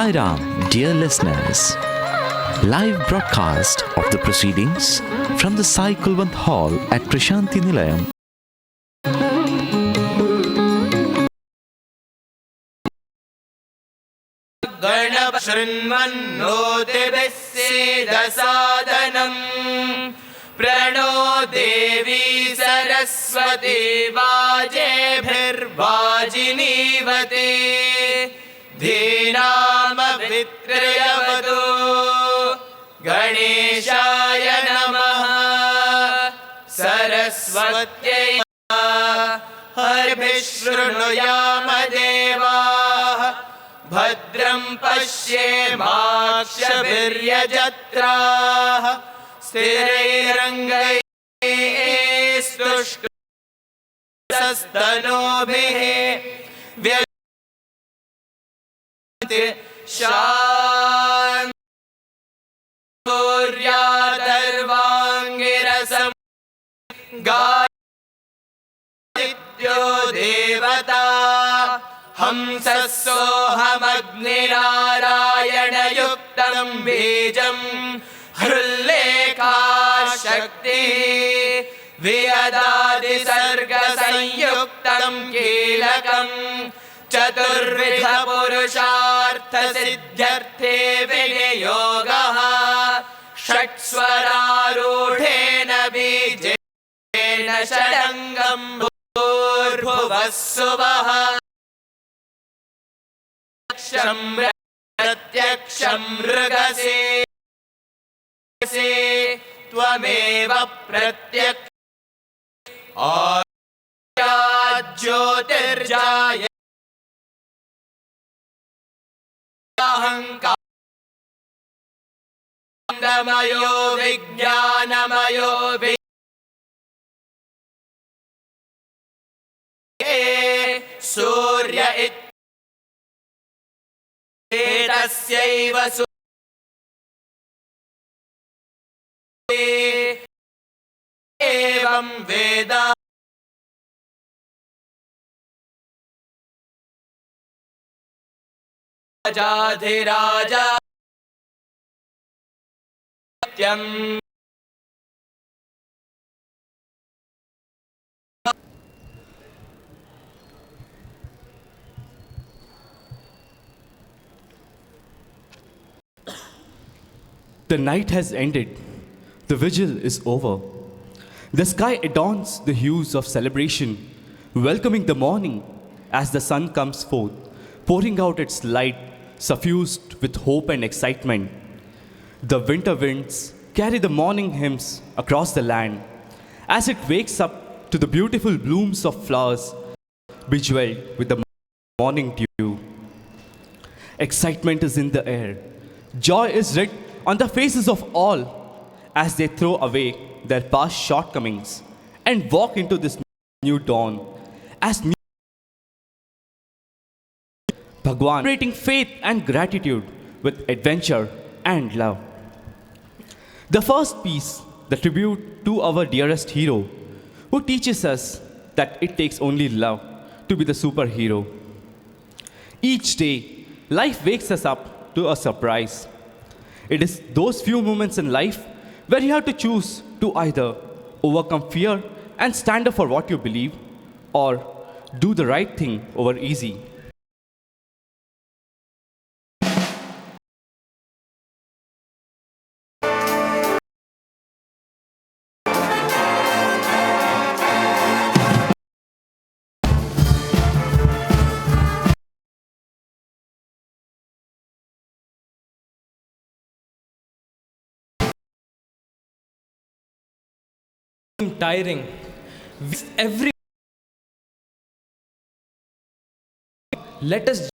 Sai Ram, dear listeners. Live broadcast of the proceedings from the Sai Kulwant Hall at Prasanthi Nilayam. Ganap Shrinvannotiभिः Sedasadanam Prano Devi Saraswati Vajebhirvajinivate Dhinama Vitrayavatu Ganeshaya Namaha Saraswatyai Harbhishrunuyama Devah Bhadram Pashyemakshabhiryajatra Sthirairangai Vyajati Shan Suryadarvangirasam Gayityo Devata Hamsasohamagninarayana yuktam bijam Hrullekha shakti Vyadadi sarga sanyuktam kilakam Chaturvidha purushartha siddhyarthe viniyogaha Shatsvararudhena bijena shadangam bhurvassuvaha Pratyaksham mrugase Tvameva pratyaksham Jyotirjaya Ahankandamayo vijnanamayo Surya Tasyaiva evam Veda Rajadhiraja Satyam The night has ended. The vigil is over. The sky adorns the hues of celebration, welcoming the morning as the sun comes forth, pouring out its light, suffused with hope and excitement. The winter winds carry the morning hymns across the land as it wakes up to the beautiful blooms of flowers bejeweled with the morning dew. Excitement is in the air. Joy is writ on the faces of all as they throw away their past shortcomings and walk into this new dawn as new Bhagwan, celebrating faith and gratitude with adventure and love. The first piece, the tribute to our dearest hero, who teaches us that it takes only love to be the superhero. Each day, life wakes us up to a surprise. It is those few moments in life where you have to choose to either overcome fear and stand up for what you believe, or do the right thing over easy. Tiring. Every let us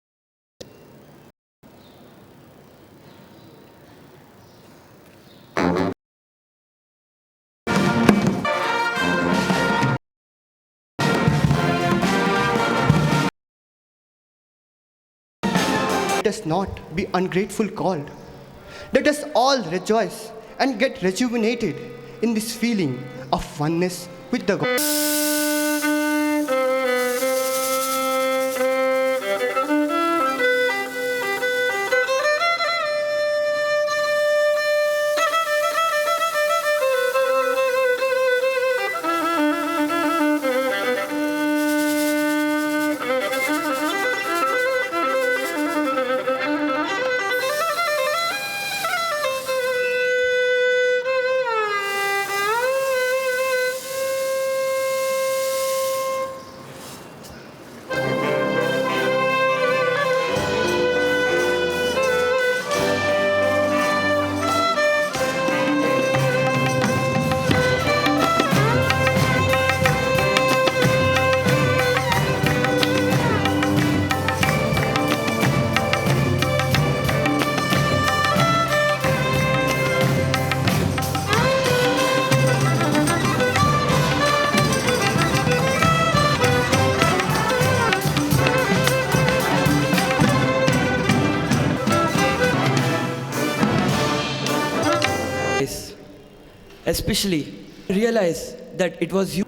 Let us not be ungrateful called. Let us all rejoice and get rejuvenated in this feeling of oneness with the God. especially realize that it was you.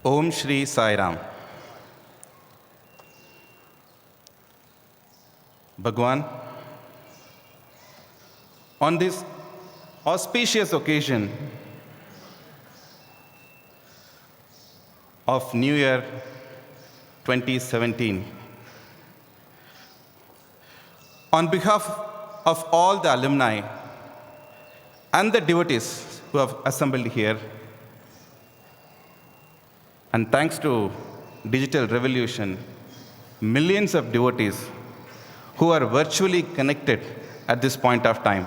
Om Shri Sai Ram. Bhagwan, on this auspicious occasion of New Year 2017, on behalf of all the alumni and the devotees who have assembled here, and thanks to digital revolution, millions of devotees who are virtually connected at this point of time,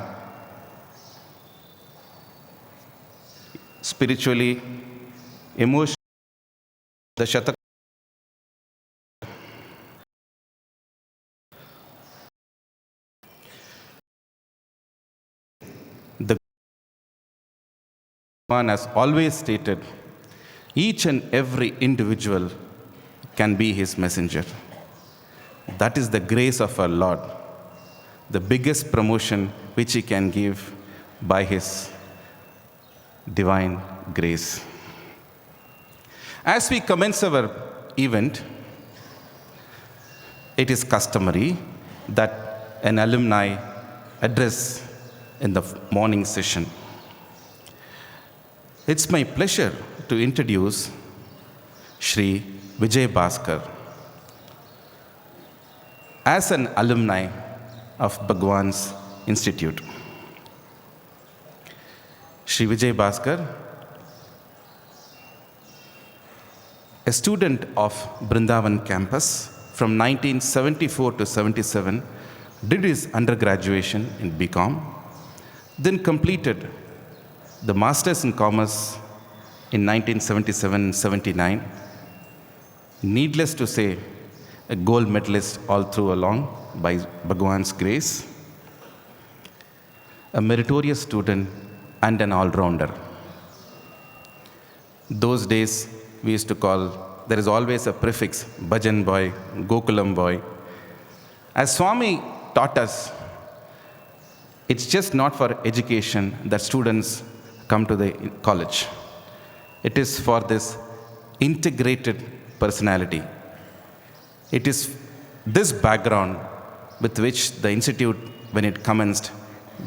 spiritually, emotionally, the Shatak. The Bhagwan has always stated, each and every individual can be his messenger. That is the grace of our Lord. the biggest promotion which he can give by his divine grace. As we commence our event, it is customary that an alumni address in the morning session. It's my pleasure to introduce Shri Vijaya Bhaskar. As an alumni of Bhagwan's Institute, Shri Vijaya Bhaskar, a student of Brindavan campus from 1974 to 77, did his undergraduation in BCom, then completed the Masters in Commerce in 1977-79. Needless to say, a gold medalist all through along by Bhagwan's grace, a meritorious student and an all-rounder. Those days, we used to call, there is always a prefix, Bhajan boy, Gokulam boy. As Swami taught us, it's just not for education that students come to the college. It is for this integrated personality. It is this background with which the institute, when it commenced,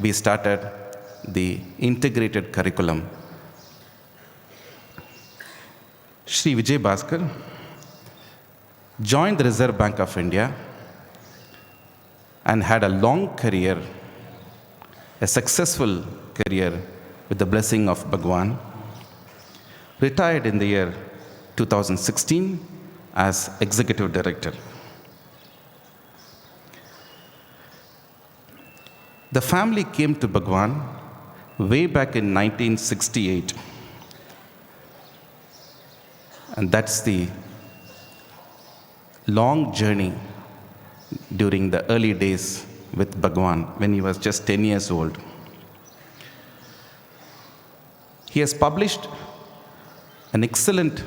we started the integrated curriculum. Shri Vijay Bhaskar joined the Reserve Bank of India and had a long career, a successful career with the blessing of Bhagwan. Retired in the year 2016 as Executive Director. The family came to Bhagwan way back in 1968. And that's the long journey during the early days with Bhagwan when he was just 10 years old. He has published an excellent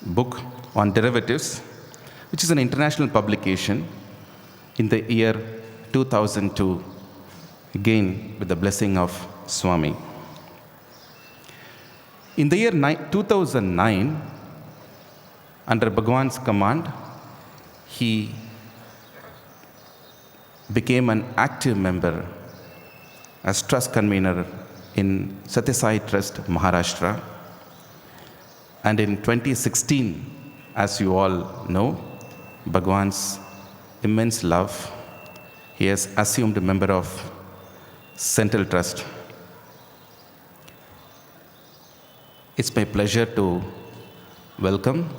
book on derivatives, which is an international publication in the year 2002, again with the blessing of Swami. In the year 2009, under Bhagwan's command, he became an active member as trust convener in Sathya Trust, Maharashtra. And in 2016, as you all know, Bhagwan's immense love, he has assumed a member of Central Trust. It's my pleasure to welcome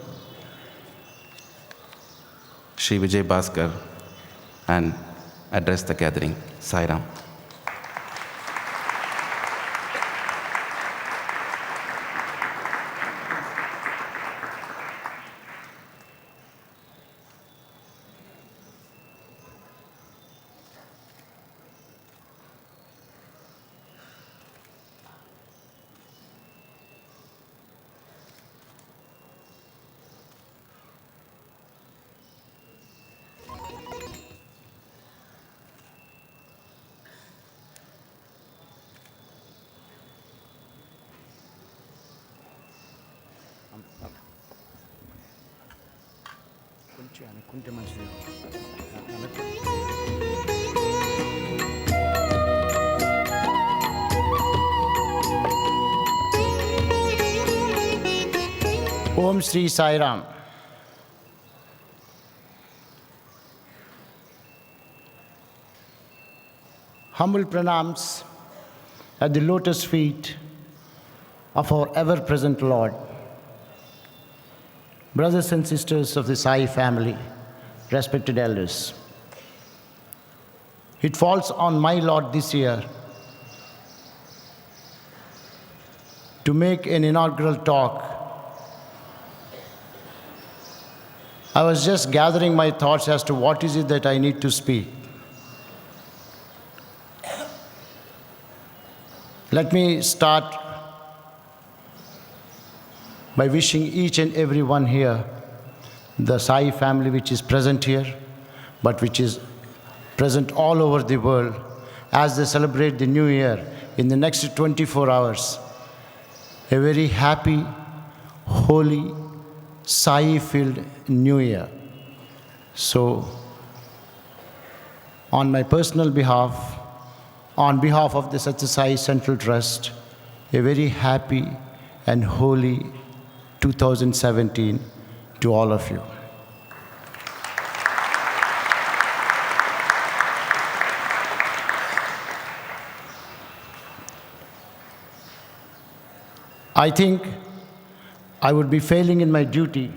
Shri Vijay Bhaskar and address the gathering. Sai Ram. Om Sri Sai Ram. Humble pranams at the lotus feet of our ever-present Lord. Brothers and sisters of the Sai family, respected elders. It falls on my lot this year to make an inaugural talk. I was just gathering my thoughts as to what is it that I need to speak. Let me start by wishing each and every one here, the Sai family which is present here, but which is present all over the world as they celebrate the new year in the next 24 hours. A very happy, holy, Sai-filled new year. So, on my personal behalf, on behalf of the Sathya Sai Central Trust, a very happy and holy 2017 to all of you. I think I would be failing in my duty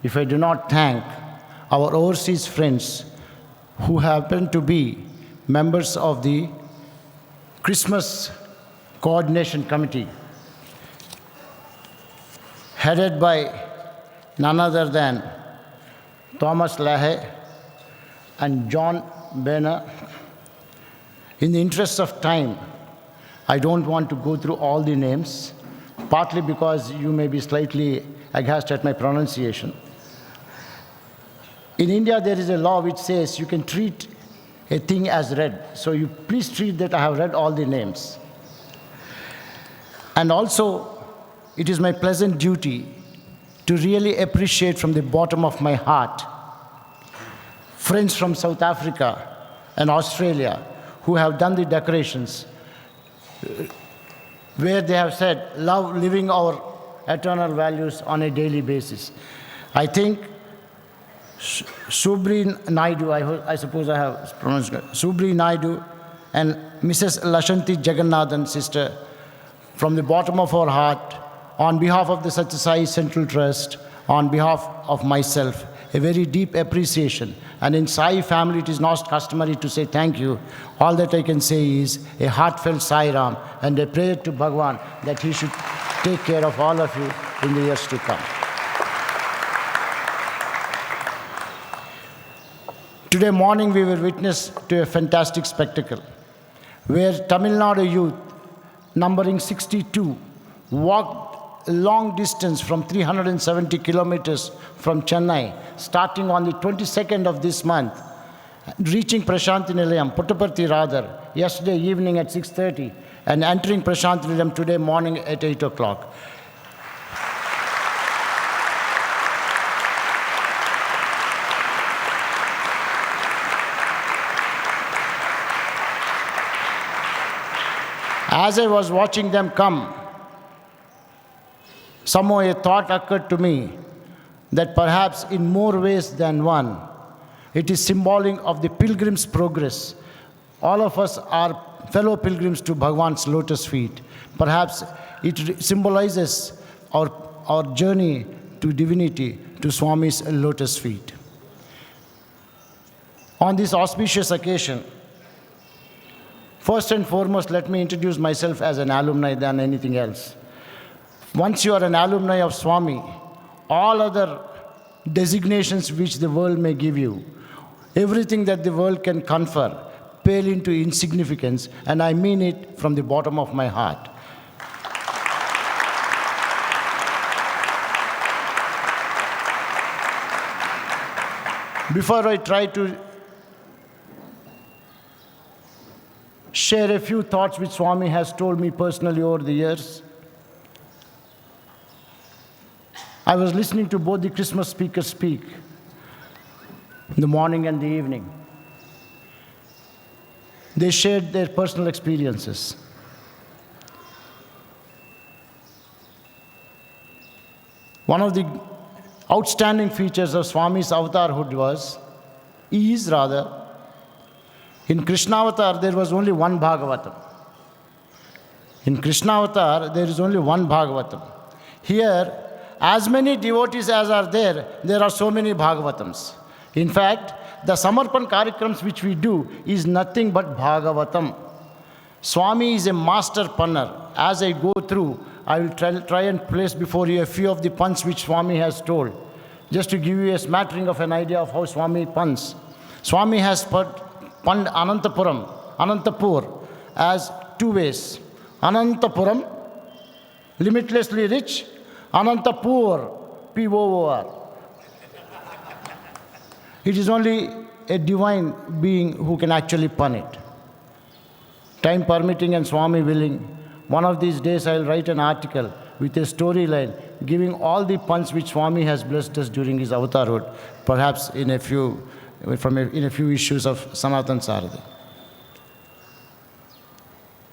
if I do not thank our overseas friends who happen to be members of the Christmas Coordination Committee, headed by none other than Thomas Lahe and John Benner. In the interest of time, I don't want to go through all the names, partly because you may be slightly aghast at my pronunciation. In India, there is a law which says you can treat a thing as read. So you please treat that I have read all the names. And also, it is my pleasant duty to really appreciate from the bottom of my heart friends from South Africa and Australia who have done the decorations, where they have said, love living our eternal values on a daily basis. I think Subri Naidu, I suppose I have pronounced it, Subri Naidu and Mrs. Lashanti Jagannathan, sister, from the bottom of our heart, on behalf of the Sathya Sai Central Trust, on behalf of myself, a very deep appreciation. And in Sai family, it is not customary to say thank you. All that I can say is a heartfelt Sai Ram and a prayer to Bhagwan that he should take care of all of you in the years to come. Today morning, we were witness to a fantastic spectacle where Tamil Nadu youth, numbering 62, walked a long distance from 370 kilometers from Chennai, starting on the 22nd of this month, reaching Prasanthi Nilayam, Puttaparthi rather, yesterday evening at 6:30, and entering Prasanthi Nilayam today morning at 8 o'clock. As I was watching them come, somehow a thought occurred to me that perhaps in more ways than one, it is symbolic of the pilgrim's progress. All of us are fellow pilgrims to Bhagwan's lotus feet. Perhaps it symbolizes our journey to divinity, to Swami's lotus feet. On this auspicious occasion, first and foremost, let me introduce myself as an alumni than anything else. Once you are an alumni of Swami, all other designations which the world may give you, everything that the world can confer, pale into insignificance, and I mean it from the bottom of my heart. Before I try to share a few thoughts which Swami has told me personally over the years, I was listening to both the Christmas speakers speak in the morning and the evening. They shared their personal experiences. One of the outstanding features of Swami's avatarhood is in Krishnavatar, there was only one Bhagavatam. In Krishnavatar, there is only one Bhagavatam. Here, as many devotees as are there are so many Bhagavatams. In fact, the Samarpan Karikrams which we do is nothing but Bhagavatam. Swami is a master punner. As I go through, I will try and place before you a few of the puns which Swami has told, just to give you a smattering of an idea of how Swami puns. Swami has punned Anantapur, as two ways. Anantapuram, limitlessly rich. Anantapur, P-O-O-R. It is only a divine being who can actually pun it. Time permitting and Swami willing, one of these days I'll write an article with a storyline giving all the puns which Swami has blessed us during his avatarhood, perhaps in a few issues of Sanatan Sarada.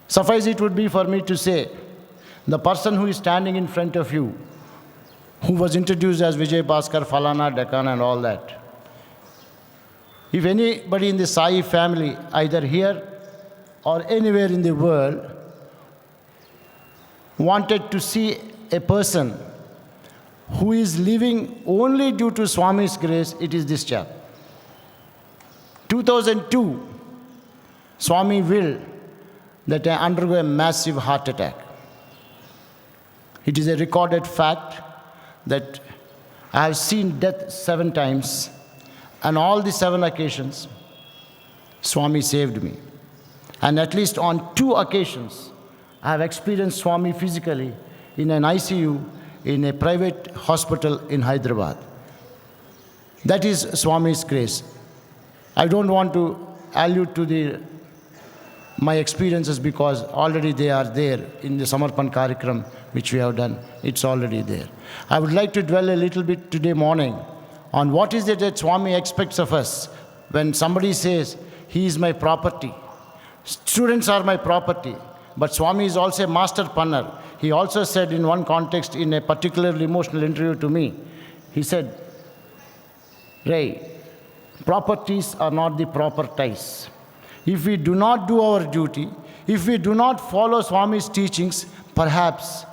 Suffice it would be for me to say, the person who is standing in front of you, who was introduced as Vijay, Bhaskar, Falana, Deccan and all that, if anybody in the Sai family, either here or anywhere in the world, wanted to see a person who is living only due to Swami's grace, it is this chap. 2002, Swami willed that I undergo a massive heart attack. It is a recorded fact that I have seen death 7 times, and all the 7 occasions, Swami saved me. And at least on 2 occasions, I have experienced Swami physically in an ICU in a private hospital in Hyderabad. That is Swami's grace. I don't want to allude to my experiences because already they are there in the Samarpan Karikram which we have done. It's already there. I would like to dwell a little bit today morning on what is it that Swami expects of us when somebody says, he is my property. Students are my property. But Swami is also a master punner. He also said in one context, in a particularly emotional interview to me, he said, Ray, properties are not the proper ties. If we do not do our duty, if we do not follow Swami's teachings, perhaps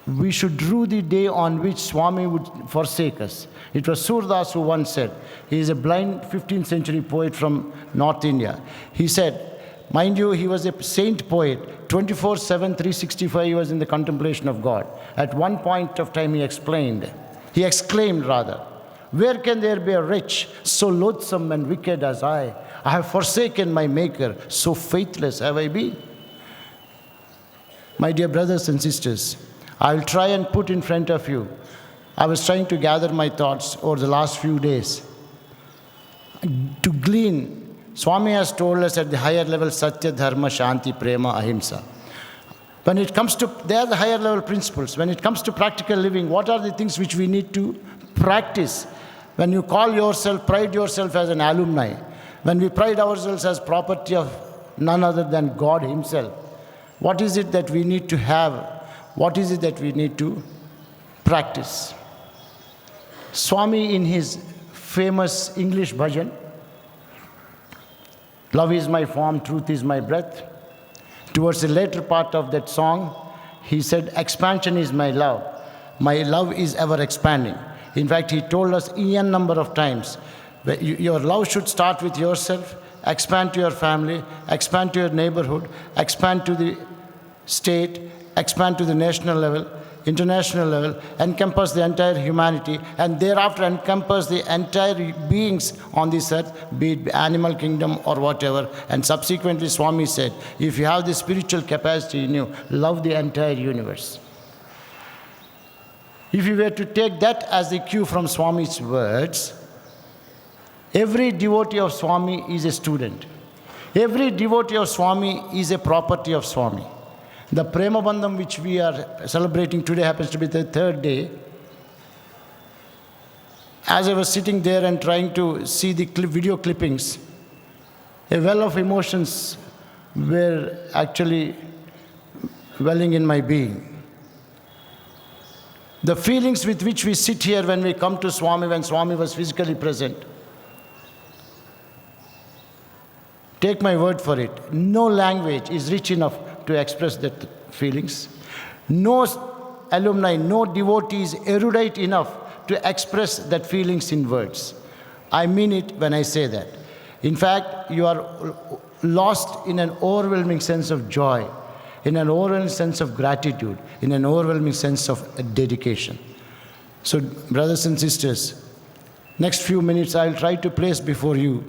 we should rue the day on which Swami would forsake us. It was Surdas who once said, he is a blind 15th century poet from North India. He said, mind you, he was a saint poet, 24/7, 365 he was in the contemplation of God. At one point of time he exclaimed, where can there be a wretch so loathsome and wicked as I? I have forsaken my Maker, so faithless have I been. My dear brothers and sisters, I will try and put in front of you. I was trying to gather my thoughts over the last few days to glean. Swami has told us at the higher level, Sathya, Dharma, Shanti, Prema, Ahimsa. When it comes to, they are the higher level principles. When it comes to practical living, what are the things which we need to practice? When you call yourself, pride yourself as an alumni, when we pride ourselves as property of none other than God Himself, what is it that we need to have? What is it that we need to practice? Swami, in his famous English bhajan, love is my form, truth is my breath, towards the later part of that song, he said, expansion is my love. My love is ever expanding. In fact, he told us n number of times, your love should start with yourself, expand to your family, expand to your neighborhood, expand to the state, expand to the national level, international level, encompass the entire humanity, and thereafter encompass the entire beings on this earth, be it animal kingdom or whatever. And subsequently, Swami said, if you have the spiritual capacity in you, love the entire universe. If you were to take that as the cue from Swami's words, every devotee of Swami is a student. Every devotee of Swami is a property of Swami. The Prema Bandham which we are celebrating today happens to be the 3rd day. As I was sitting there and trying to see the video clippings, a well of emotions were actually welling in my being. The feelings with which we sit here when we come to Swami, when Swami was physically present, take my word for it, no language is rich enough to express that feelings. No alumni, no devotee is erudite enough to express that feelings in words. I mean it when I say that. In fact, you are lost in an overwhelming sense of joy, in an overwhelming sense of gratitude, in an overwhelming sense of dedication. So, brothers and sisters, next few minutes I'll try to place before you,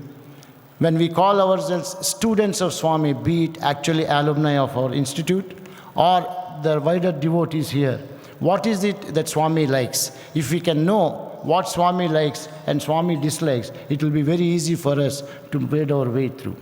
when we call ourselves students of Swami, be it actually alumni of our institute or the wider devotees here, what is it that Swami likes? If we can know what Swami likes, and Swami dislikes, it will be very easy for us to wade our way through.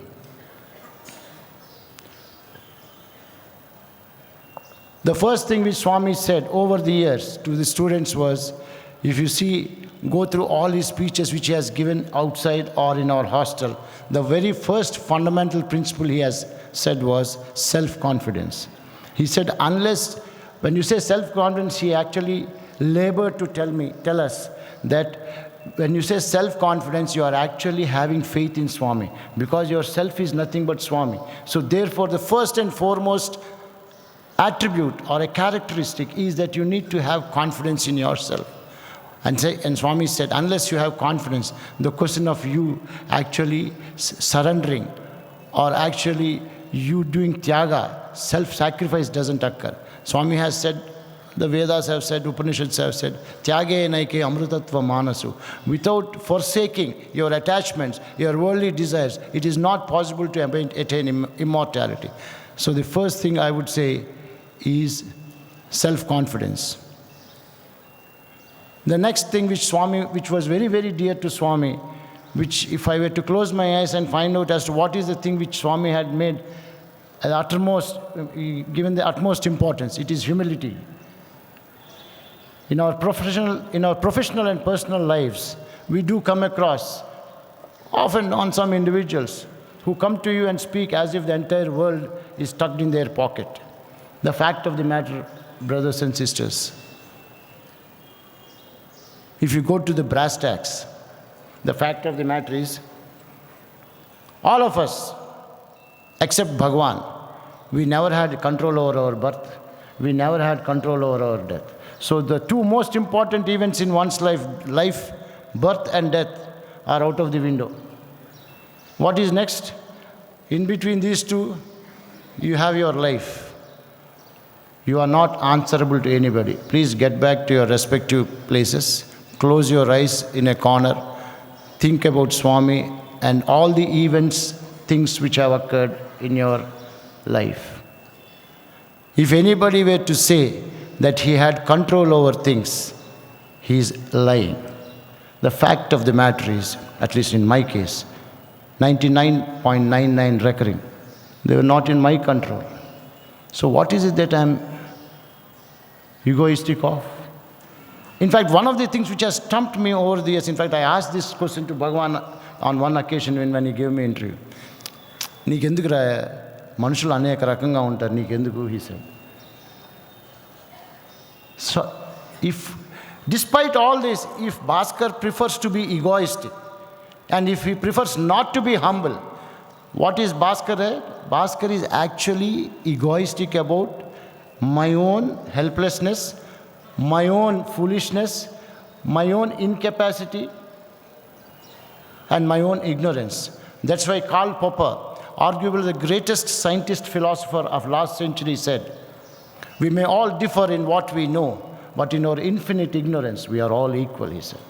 The first thing which Swami said over the years to the students was, if you see, go through all his speeches which he has given outside or in our hostel, the very first fundamental principle he has said was self-confidence. He said, unless, when you say self-confidence, he actually labored to tell us that when you say self-confidence, you are actually having faith in Swami, because your self is nothing but Swami. So therefore, the first and foremost attribute or a characteristic is that you need to have confidence in yourself. And Swami said, unless you have confidence, the question of you actually surrendering or actually you doing tyaga, self-sacrifice doesn't occur. Swami has said, the Vedas have said, Upanishads have said, tyage naike amrutatva manasu. Without forsaking your attachments, your worldly desires, it is not possible to attain immortality. So the first thing I would say is self-confidence. The next thing which was very, very dear to Swami, which if I were to close my eyes and find out as to what is the thing which Swami had made given the utmost importance, it is humility. In our professional and personal lives, we do come across often on some individuals who come to you and speak as if the entire world is tucked in their pocket. The fact of the matter, brothers and sisters, if you go to the brass tacks, the fact of the matter is, all of us, except Bhagwan, we never had control over our birth. We never had control over our death. So the two most important events in one's life, birth and death, are out of the window. What is next? In between these two, you have your life. You are not answerable to anybody. Please get back to your respective places. Close your eyes in a corner. Think about Swami and all the events, things which have occurred in your life. If anybody were to say that he had control over things, he is lying. The fact of the matter is, at least in my case, 99.99 recurring, they were not in my control. So what is it that I am egoistic of? In fact, one of the things which has stumped me over the years, in fact, I asked this question to Bhagwan on one occasion when he gave me an interview. Neekendukra manusulu aneka rakanga untaru, neekenduku, he said. So, despite all this, if Bhaskar prefers to be egoistic, and if he prefers not to be humble, what is Bhaskar? Bhaskar is actually egoistic about my own helplessness, my own foolishness, my own incapacity, and my own ignorance. That's why Karl Popper, arguably the greatest scientist philosopher of last century, said, we may all differ in what we know, but in our infinite ignorance, we are all equal, he said.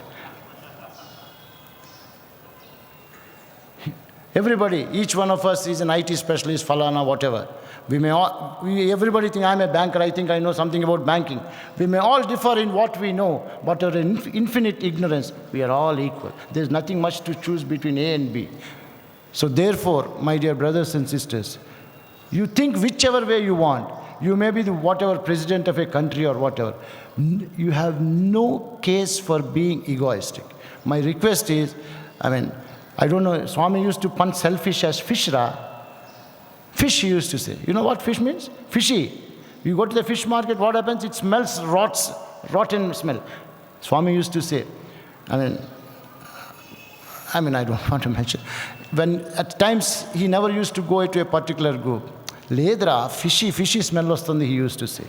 Everybody, each one of us is an IT specialist, falana, whatever. Everybody think I'm a banker, I think I know something about banking. We may all differ in what we know, but our infinite ignorance, we are all equal. There's nothing much to choose between A and B. So therefore, my dear brothers and sisters, you think whichever way you want. You may be whatever president of a country or whatever. You have no case for being egoistic. My request is, I don't know, Swami used to pun selfish as fishra. Fish, he used to say. You know what fish means? Fishy. You go to the fish market, what happens? It smells, rotten smell. Swami used to say, I don't want to mention. When at times he never used to go to a particular group. Ledra, fishy smell vastundi, he used to say.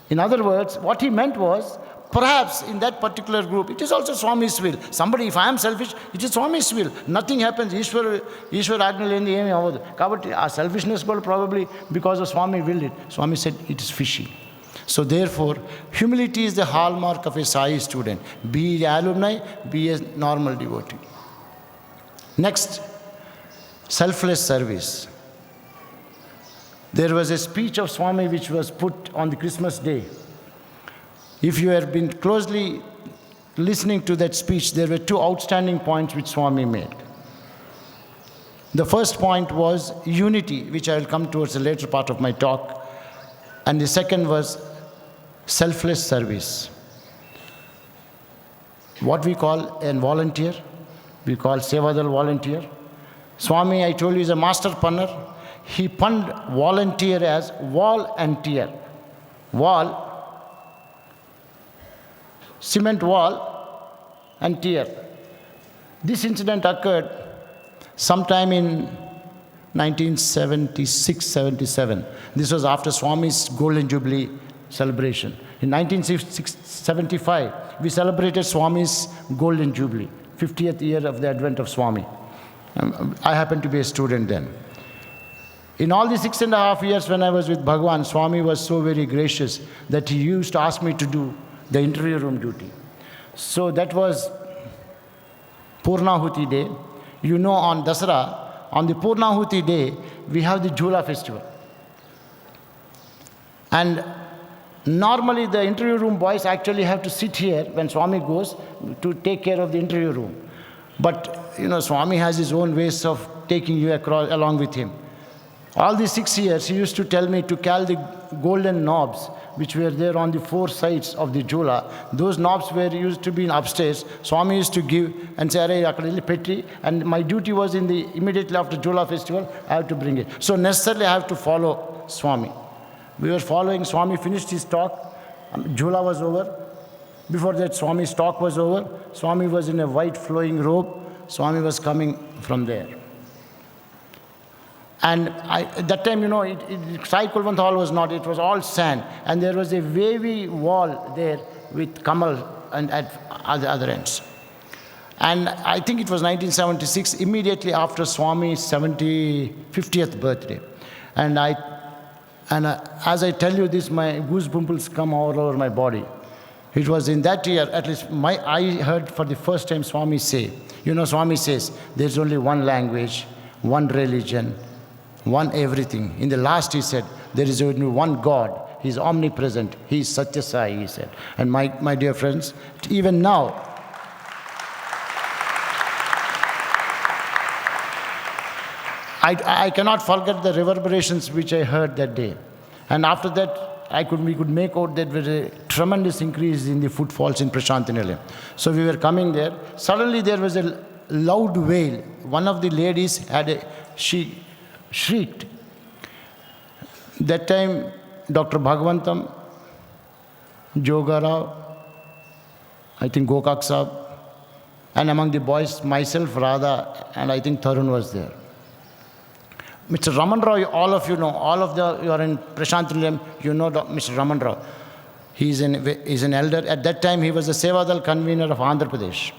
In other words, what he meant was, perhaps in that particular group, it is also Swami's will. Somebody, if I am selfish, it is Swami's will. Nothing happens. Ishwar Agni lendi emi avadu. Kabatti our selfishness probably because of Swami willed it. Swami said it is fishy. So therefore, humility is the hallmark of a Sai student. Be alumni, be a normal devotee. Next, selfless service. There was a speech of Swami which was put on the Christmas day. If you have been closely listening to that speech, there were two outstanding points which Swami made. The first point was unity, which I will come towards the later part of my talk. And the second was selfless service. What we call a volunteer, we call Sevadal volunteer. Swami, I told you, is a master punner. He punned volunteer as wall and tier. Wall, cement wall, and tier. This incident occurred sometime in 1976-77. This was after Swami's Golden Jubilee celebration. In 1975, we celebrated Swami's Golden Jubilee, 50th year of the advent of Swami. I happened to be a student then. In all the 6.5 years when I was with Bhagwan, Swami was so very gracious that he used to ask me to do the interview room duty. So that was Purnahuti day. You know, on Dasara, on the Purnahuti day, we have the Jhula festival. And normally the interview room boys actually have to sit here when Swami goes to take care of the interview room. But, you know, Swami has his own ways of taking you across along with him. All these 6 years, he used to tell me to carry the golden knobs, which were there on the 4 sides of the Jhula. Those knobs were used to be in upstairs. Swami used to give and say, "Arey, akadili petri," and my duty was in the immediately after Jhula festival, I have to bring it. So necessarily I have to follow Swami. We were following. Swami finished his talk. Jhula was over. Before that, Swami's talk was over. Swami was in a white flowing robe. Swami was coming from there. And at that time, you know, Sai Kulwant Hall was not, it was all sand. And there was a wavy wall there with Kamal and at the other ends. And I think it was 1976, immediately after Swami's 50th birthday. And as I tell you this, my goosebumps come all over my body. It was in that year, at least I heard for the first time Swami say, you know, Swami says, there's only one language, one religion, one everything. In the last he said, there is only one God. He is omnipresent. He is Sathya Sai, he said. And my dear friends, even now, I cannot forget the reverberations which I heard that day. And after that, we could make out that there was a tremendous increase in the footfalls in Prasanthi Nilayam. So we were coming there. Suddenly there was a loud wail. One of the ladies she shrieked. That time, Dr. Bhagwantam, Jogarao, I think Gokak Saab, and among the boys, myself, Radha, and I think Tarun was there. Mr. Raman Rao, all of you know, you are in Prasanthi Nilayam, you know Mr. Raman Rao. He's an elder. At that time, he was the Sevadal convener of Andhra Pradesh.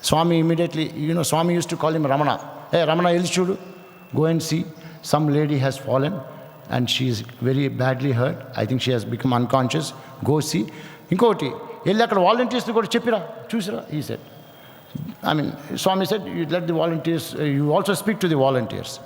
Swami immediately, you know, Swami used to call him Ramana. Hey, Ramana, Ilchudu, go and see. Some lady has fallen and she is very badly hurt. I think she has become unconscious. Go see. Inkoti, elli akkada volunteers to go to cheppira, chusira, he said. I mean, Swami said, you let the volunteers, you also speak to the volunteers.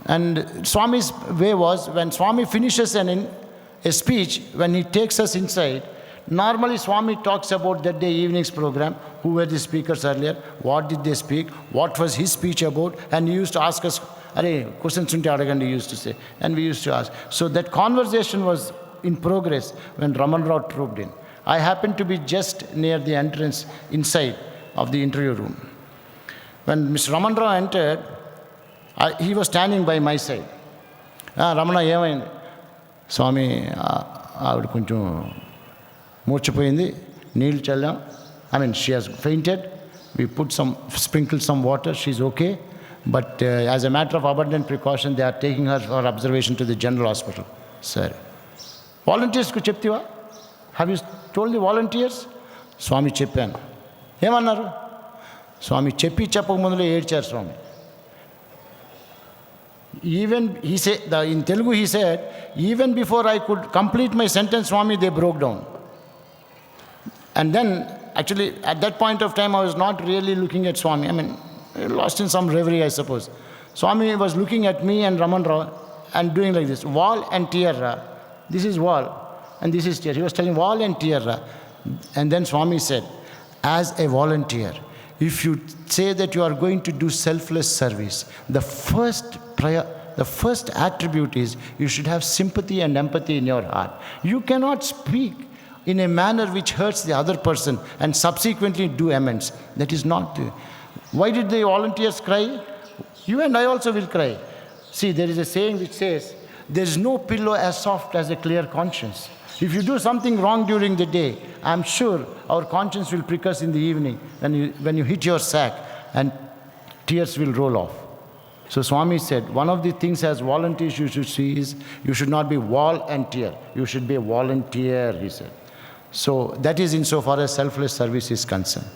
And Swami's way was, when Swami finishes a speech, when he takes us inside, normally Swami talks about that day evening's program, who were the speakers earlier, what did they speak, what was his speech about, and he used to ask us, "Arey, questions unte adagandi," he used to say, and we used to ask. So that conversation was in progress when Raman Rao trooped in. I happened to be just near the entrance inside of the interview room. When Mr. Raman Rao entered, he was standing by my side. Ramana, ఏమైంది? స్వామి, ఆవిడ కొంచెం మూర్చిపోయింది, నీళ్ళు చల్లాం. I mean, she has fainted. We sprinkled some water. She's okay. But as a matter of abundant precaution, they are taking her for observation to the general hospital. Sir, volunteers ku cheptiva? Have you told the volunteers? Swami చెప్పాను. ఏమన్నారు? స్వామి చెప్పక ముందులో ఏడ్చారు స్వామి. Even he said, in Telugu he said, even before I could complete my sentence, Swami, they broke down. And then, actually, at that point of time, I was not really looking at Swami. I mean, lost in some reverie, I suppose. Swami was looking at me and Raman Rao and doing like this, wall and tierra. This is wall and this is tierra. He was telling wall and tierra. And then Swami said, as a volunteer, if you say that you are going to do selfless service, the first attribute is you should have sympathy and empathy in your heart. You cannot speak in a manner which hurts the other person and subsequently do amends. That is not the... Why did the volunteers cry? You and I also will cry. See, there is a saying which says, there is no pillow as soft as a clear conscience. If you do something wrong during the day, I'm sure our conscience will prick us in the evening when you hit your sack, and tears will roll off. So Swami said, one of the things as volunteers you should see is, you should not be volunteer. You should be a volunteer, he said. So that is insofar as selfless service is concerned.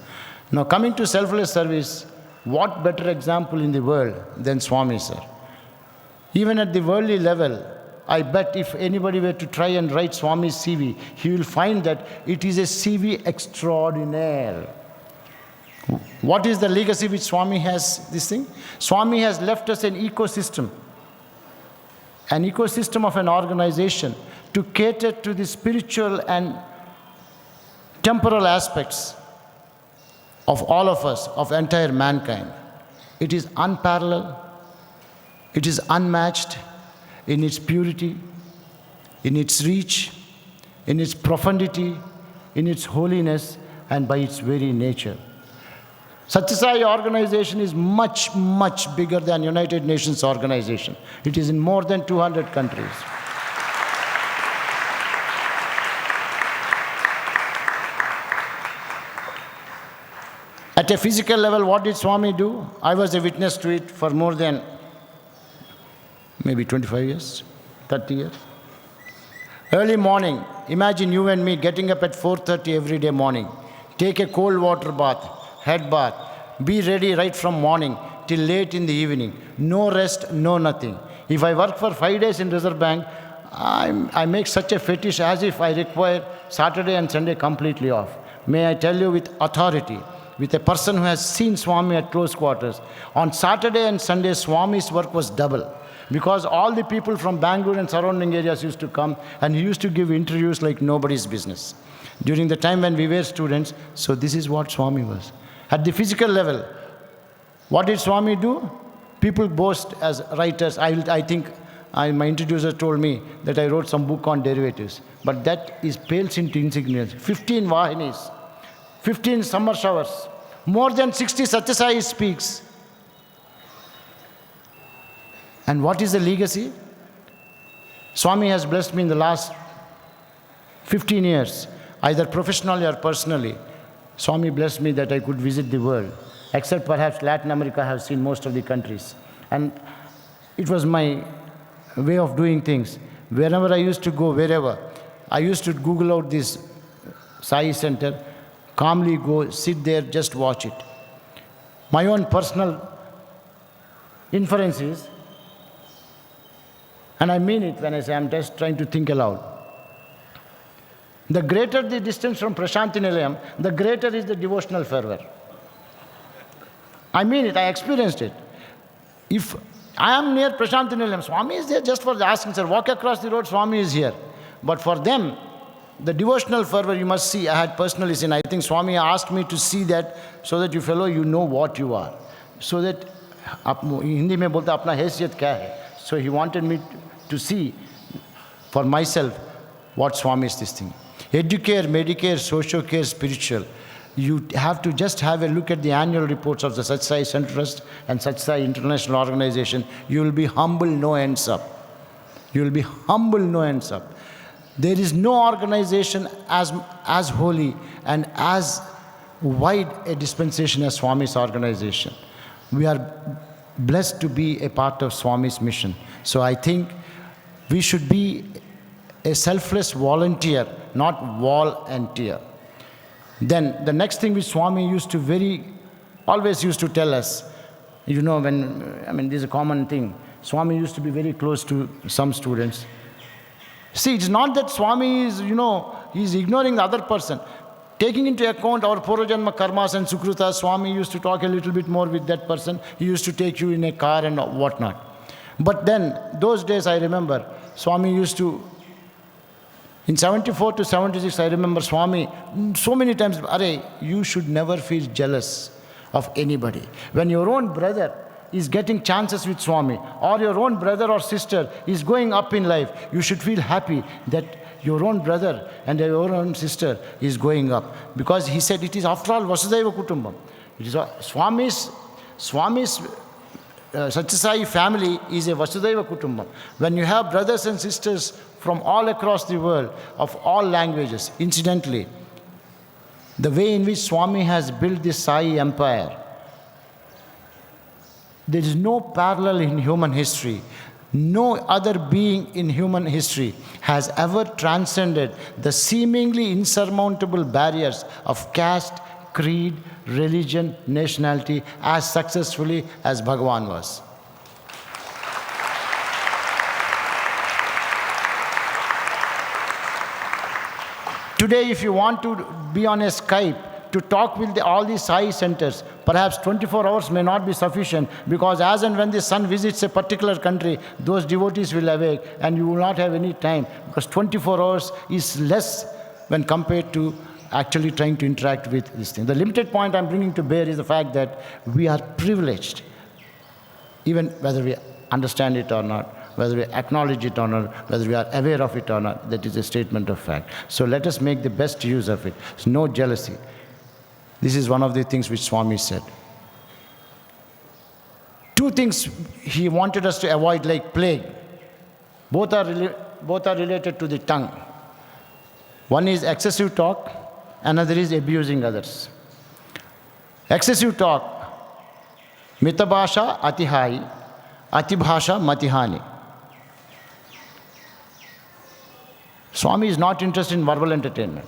Now coming to selfless service, what better example in the world than Swami, sir? Even at the worldly level, I bet if anybody were to try and write Swami's CV, he will find that it is a CV extraordinaire. What is the legacy which Swami has this thing? Swami has left us an ecosystem of an organization to cater to the spiritual and temporal aspects of all of us, of entire mankind. It is unparalleled, it is unmatched in its purity, in its reach, in its profundity, in its holiness, and by its very nature. Sathya Sai organization is much, much bigger than United Nations organization. It is in more than 200 countries. At a physical level, what did Swami do? I was a witness to it for more than maybe 25 years, 30 years. Early morning, imagine you and me getting up at 4:30 every day morning, take a cold water bath, head bath, be ready right from morning till late in the evening, no rest, no nothing. If I work for 5 days in Reserve Bank, I make such a fetish as if I require Saturday and Sunday completely off. May I tell you with authority, with a person who has seen Swami at close quarters, on Saturday and Sunday, Swami's work was double. Because all the people from Bangalore and surrounding areas used to come, and he used to give interviews like nobody's business. During the time when we were students, so this is what Swami was. At the physical level, what did Swami do? People boast as writers. I think my introducer told me that I wrote some book on derivatives. But that pales into insignificance. 15 Vahinis, 15 summer showers, more than 60 Sathya Sai speaks. And what is the legacy? Swami has blessed me in the last 15 years, either professionally or personally. Swami blessed me that I could visit the world, except perhaps Latin America. I have seen most of the countries. And it was my way of doing things. Wherever I used to go, wherever, I used to Google out this Sai Center, calmly go, sit there, just watch it. My own personal inference is, and I mean it when I say I'm just trying to think aloud. The greater the distance from Prasanthi Nilayam, the greater is the devotional fervor. I mean it, I experienced it. If I am near Prasanthi Nilayam, Swami is there just for the asking, sir, walk across the road, Swami is here. But for them, the devotional fervor you must see, I had personally seen. I think Swami asked me to see that so that you fellow, you know what you are. So that, Hindi mein bolta apna haysiyat kya hai. So he wanted me to see for myself what Swami is this thing. Educare, Medicare, Social Care, Spiritual. You have to just have a look at the annual reports of the Sathya Sai Center Trust and Sathya Sai International Organization. You will be humble no ends up. You will be humble no ends up. There is no organization as holy and as wide a dispensation as Swami's organization. We are blessed to be a part of Swami's mission. So I think we should be a selfless volunteer, not volunteer. Then the next thing which Swami always used to tell us, you know, this is a common thing. Swami used to be very close to some students. See, it's not that Swami is, he's ignoring the other person. Taking into account our Purvajanma karmas and Sukruta, Swami used to talk a little bit more with that person. He used to take you in a car and whatnot. But then, those days I remember, Swami used to In 74 to 76, I remember Swami so many times, Are, you should never feel jealous of anybody. When your own brother is getting chances with Swami, or your own brother or sister is going up in life, you should feel happy that your own brother and your own sister is going up. Because he said it is after all Vasudhaiva Kutumbam. It is Swami's Satyasai family is a Vasudhaiva Kutumbam. When you have brothers and sisters from all across the world, of all languages, incidentally, the way in which Swami has built this Sai empire, there is no parallel in human history. No other being in human history has ever transcended the seemingly insurmountable barriers of caste, creed, religion, nationality as successfully as Bhagwan was. Today, if you want to be on a Skype to talk with all these Sai centers, perhaps 24 hours may not be sufficient, because as and when the sun visits a particular country, those devotees will awake and you will not have any time, because 24 hours is less when compared to actually trying to interact with this thing. The limited point I'm bringing to bear is the fact that we are privileged, even whether we understand it or not, whether we acknowledge it or not, whether we are aware of it or not, that is a statement of fact. So let us make the best use of it. There's no jealousy. This is one of the things which Swami said. Two things he wanted us to avoid, like plague. Both are related to the tongue. One is excessive talk, another is abusing others. Excessive talk, mitabhasha atihai, atibhasha matihani. Swami is not interested in verbal entertainment.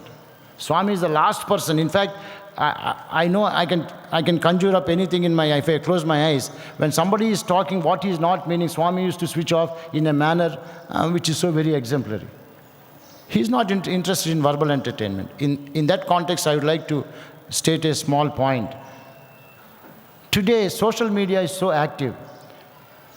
Swami is the last person. In fact, I know I can conjure up anything in my eye. If I close my eyes, when somebody is talking what he is not meaning, Swami used to switch off in a manner which is so very exemplary. He is not interested in verbal entertainment. In that context, I would like to state a small point. Today, social media is so active.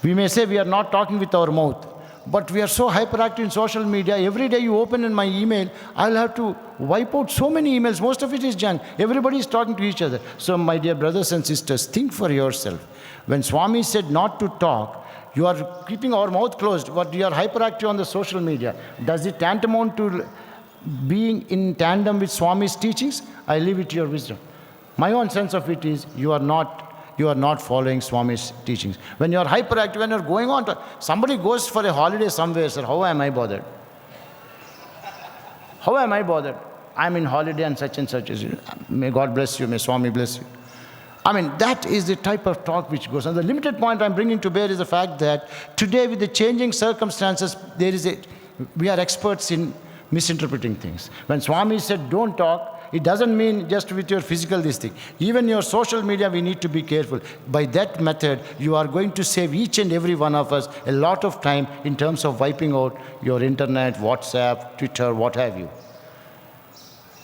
We may say we are not talking with our mouth, but we are so hyperactive in social media. Every day you open in my email, I'll have to wipe out so many emails. Most of it is junk. Everybody is talking to each other. So my dear brothers and sisters, think for yourself. When Swami said not to talk, you are keeping our mouth closed, but you are hyperactive on the social media. Does it tantamount to being in tandem with Swami's teachings? I leave it to your wisdom. My own sense of it is you are not following Swami's teachings. When you are hyperactive, when you are going on to, somebody goes for a holiday somewhere, sir, how am I bothered? How am I bothered? I'm in holiday and such. May God bless you, may Swami bless you. I mean, that is the type of talk which goes on. The limited point I'm bringing to bear is the fact that today, with the changing circumstances, we are experts in misinterpreting things. When Swami said don't talk, it doesn't mean just with your physical this thing. Even your social media, we need to be careful. By that method, you are going to save each and every one of us a lot of time in terms of wiping out your internet, WhatsApp, Twitter, what have you.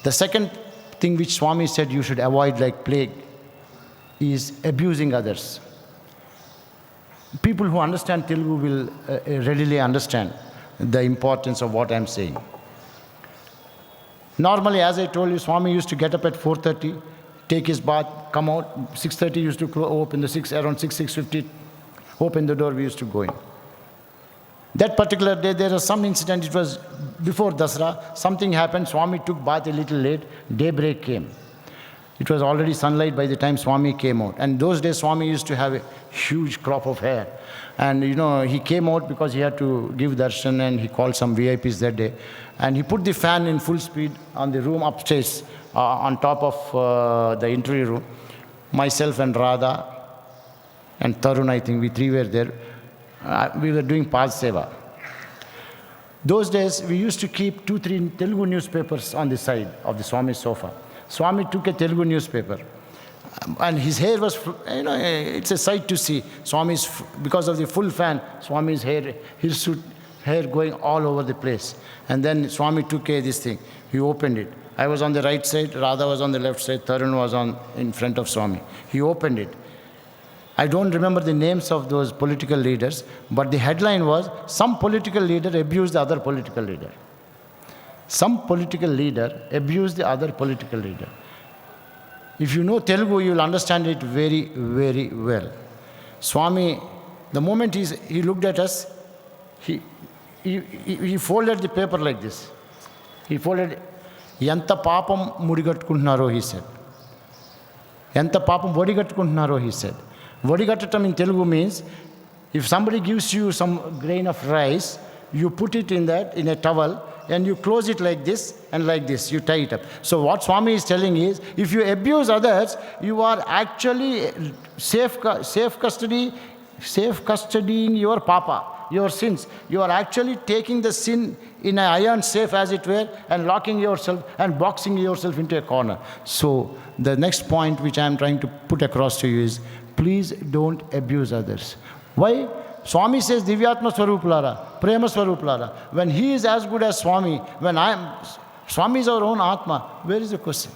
The second thing which Swami said you should avoid like plague is abusing others. People who understand Telugu will readily understand the importance of what I'm saying. Normally, as I told you, Swami used to get up at 4:30, take his bath, come out. 6:30 used to open the around 6:50, open the door, we used to go in. That particular day, there was some incident. It was before Dasra. Something happened. Swami took bath a little late. Daybreak came. It was already sunlight by the time Swami came out. And those days, Swami used to have a huge crop of hair. And, he came out because he had to give darshan, and he called some VIPs that day. And he put the fan in full speed on the room upstairs, on top of the interview room. Myself and Radha and Tarun, I think, we three were there. We were doing Pad Seva. Those days, we used to keep 2-3 Telugu newspapers on the side of the Swami's sofa. Swami took a Telugu newspaper, and his hair was, it's a sight to see. Swami's, because of the full fan, Swami's hair, hirsute hair going all over the place. And then Swami took this thing. He opened it. I was on the right side, Radha was on the left side, Tarun was in front of Swami. He opened it. I don't remember the names of those political leaders, but the headline was, some political leader abused the other political leader. some political leader abused the other political leader. If you know Telugu, you will understand it very, very well. Swami, the moment he looked at us, he folded the paper like this. He folded, Yanta papam mudigattukuntunnaro, he said. Yanta papam vodigattukuntunnaro, he said. Vodigattatam in Telugu means, if somebody gives you some grain of rice, you put it in a towel, and you close it like this and like this, you tie it up. So what Swami is telling is, if you abuse others, you are actually safe custodying your papa, your sins. You are actually taking the sin in an iron safe, as it were, and locking yourself and boxing yourself into a corner. So the next point which I am trying to put across to you is, please don't abuse others. Why? Swami says, Divyatma Swarupulara, Prema Swarupulara. When he is as good as Swami, Swami is our own Atma, where is the question?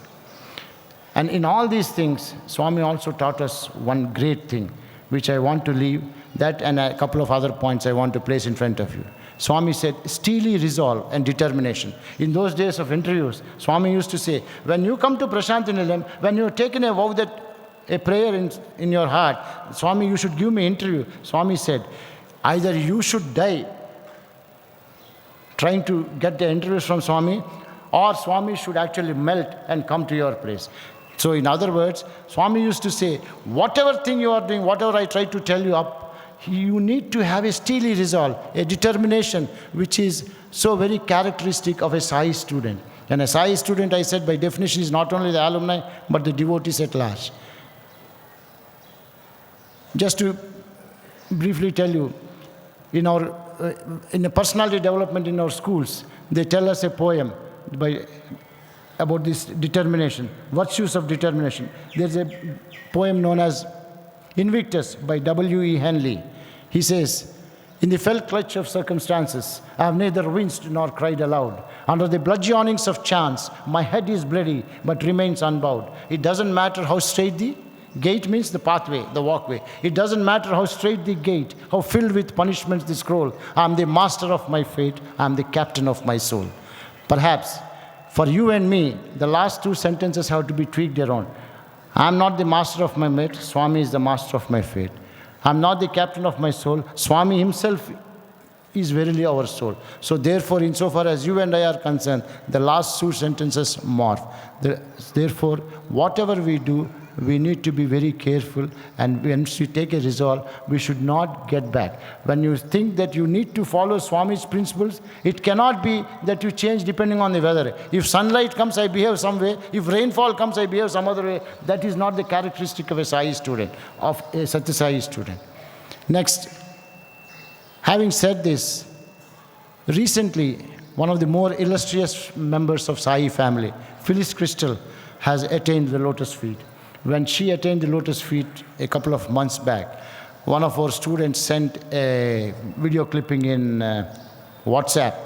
And in all these things, Swami also taught us one great thing, which I want to leave, that and a couple of other points I want to place in front of you. Swami said, steely resolve and determination. In those days of interviews, Swami used to say, when you come to Prasanthi Nilayam, when you have taken a vow that a prayer in your heart, Swami, you should give me interview. Swami said, either you should die trying to get the interviews from Swami, or Swami should actually melt and come to your place. So in other words, Swami used to say, whatever thing you are doing, whatever I try to tell you up, you need to have a steely resolve, a determination, which is so very characteristic of a Sai student. And a Sai student, I said, by definition, is not only the alumni, but the devotees at large. Just to briefly tell you, in a personality development in our schools, they tell us a poem about this determination, virtues of determination. There's a poem known as Invictus by W.E. Henley. He says, in the fell clutch of circumstances, I have neither winced nor cried aloud. Under the bludgeonings of chance, my head is bloody but remains unbowed. It doesn't matter how straight the gate means the pathway, the walkway. It doesn't matter how straight the gate, how filled with punishments the scroll. I am the master of my fate. I am the captain of my soul. Perhaps for you and me, the last two sentences have to be tweaked around. I am not the master of my fate. Swami is the master of my fate. I am not the captain of my soul. Swami himself is verily our soul. So therefore, insofar as you and I are concerned, the last two sentences morph. Therefore, whatever we do, we need to be very careful, and once we take a resolve, we should not get back. When you think that you need to follow Swami's principles, it cannot be that you change depending on the weather. If sunlight comes, I behave some way. If rainfall comes, I behave some other way. That is not the characteristic of a Sai student, of a Satya Sai student. Next, having said this, recently, one of the more illustrious members of Sai family, Phyllis Crystal, has attained the lotus feet. When she attained the lotus feet a couple of months back, one of our students sent a video clipping in WhatsApp.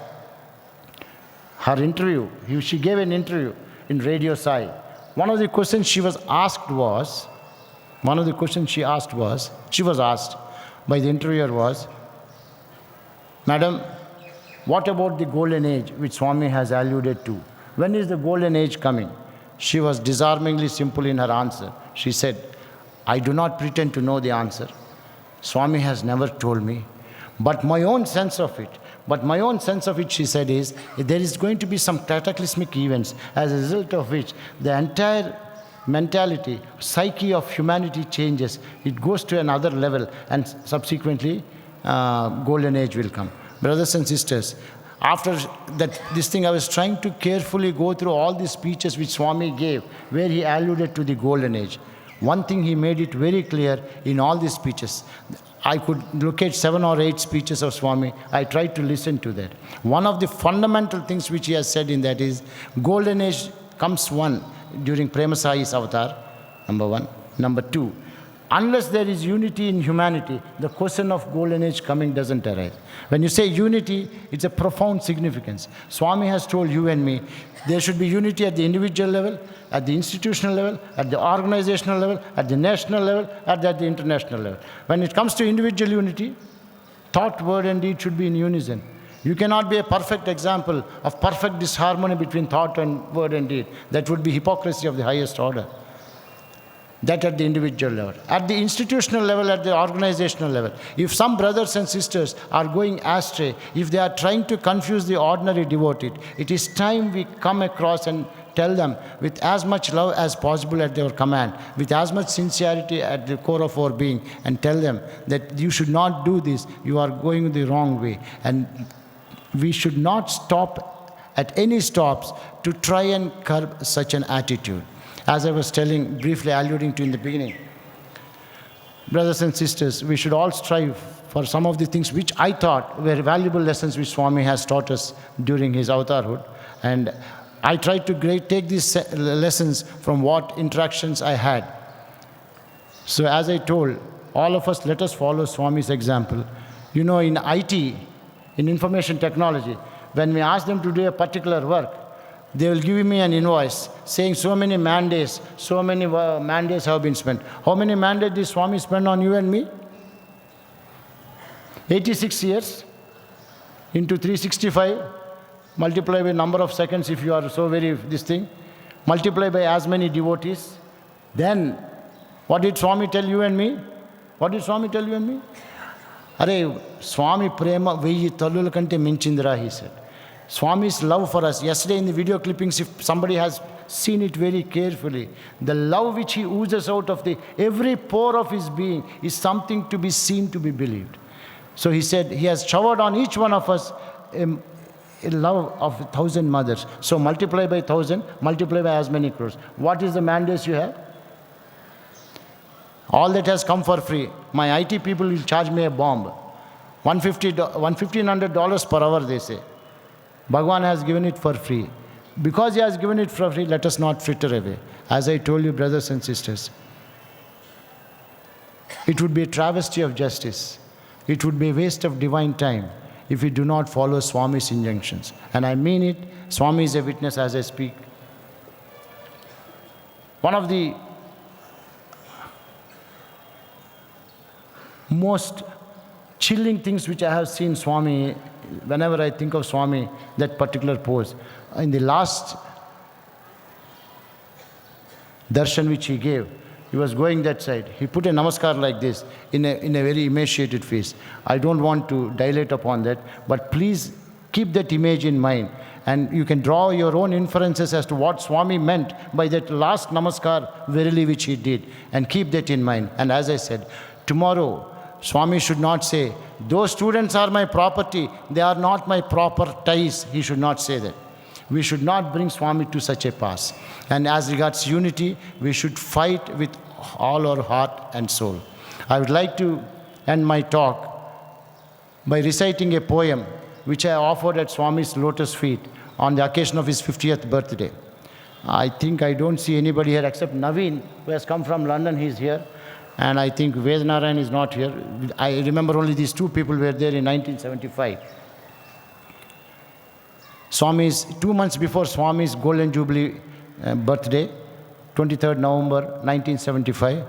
Her interview, she gave an interview in Radio Sai. One of the questions she was asked was, she was asked by the interviewer was, Madam, what about the golden age which Swami has alluded to? When is the golden age coming? She was disarmingly simple in her answer. She said, I do not pretend to know the answer. Swami has never told me. But my own sense of it, she said, is there is going to be some cataclysmic events, as a result of which the entire mentality, psyche of humanity changes. It goes to another level, and subsequently, golden age will come. Brothers and sisters, after this thing, I was trying to carefully go through all the speeches which Swami gave, where he alluded to the golden age. One thing he made it very clear in all these speeches. I could locate 7 or 8 speeches of Swami. I tried to listen to that. One of the fundamental things which he has said in that is, golden age comes during Prema Sai's avatar, number 1. Number 2, unless there is unity in humanity, the question of golden age coming doesn't arise. When you say unity, it's a profound significance. Swami has told you and me, there should be unity at the individual level, at the institutional level, at the organizational level, at the national level, at the international level. When it comes to individual unity, thought, word and deed should be in unison. You cannot be a perfect example of perfect disharmony between thought and word and deed. That would be hypocrisy of the highest order. That at the individual level. At the institutional level, at the organizational level, if some brothers and sisters are going astray, if they are trying to confuse the ordinary devotee, it is time we come across and tell them with as much love as possible at their command, with as much sincerity at the core of our being, and tell them that you should not do this, you are going the wrong way. And we should not stop at any stops to try and curb such an attitude. As I was telling, briefly alluding to in the beginning, brothers and sisters, we should all strive for some of the things which I thought were valuable lessons which Swami has taught us during his avatarhood. And I tried to take these lessons from what interactions I had. So as I told, all of us, let us follow Swami's example. You know, in IT, in information technology, when we ask them to do a particular work, they will give me an invoice saying so many man-days, so many man-days have been spent. How many man-days did Swami spend on you and me? 86 years into 365, multiply by number of seconds if you are so very this thing, multiply by as many devotees. Then, what did Swami tell you and me? What did Swami tell you and me? Are Swami prema veyi tallula kante minchindra, he said. Swami's love for us. Yesterday in the video clippings, if somebody has seen it very carefully, the love which he oozes out of every pore of his being is something to be seen, to be believed. So he said, he has showered on each one of us a love of 1,000 mothers. So multiply by 1,000, multiply by as many crores. What is the mandate you have? All that has come for free. My IT people will charge me a bomb. $1,500 per hour, they say. Bhagwan has given it for free. Because he has given it for free, let us not fritter away. As I told you, brothers and sisters, it would be a travesty of justice. It would be a waste of divine time if we do not follow Swami's injunctions. And I mean it. Swami is a witness as I speak. One of the most chilling things which I have seen Swami, whenever I think of Swami, that particular pose, in the last darshan which he gave, he was going that side. He put a namaskar like this in a very emaciated face. I don't want to dilate upon that, but please keep that image in mind. And you can draw your own inferences as to what Swami meant by that last namaskar, verily, which he did. And keep that in mind. And as I said, tomorrow, Swami should not say, those students are my property, they are not my properties. He should not say that. We should not bring Swami to such a pass. And as regards unity, we should fight with all our heart and soul. I would like to end my talk by reciting a poem which I offered at Swami's lotus feet on the occasion of his 50th birthday. I think I don't see anybody here except Naveen, who has come from London. He's here. And I think Vednarayan is not here. I remember only these two people were there in 1975. Swami's, 2 months before Swami's Golden Jubilee birthday, 23rd November 1975,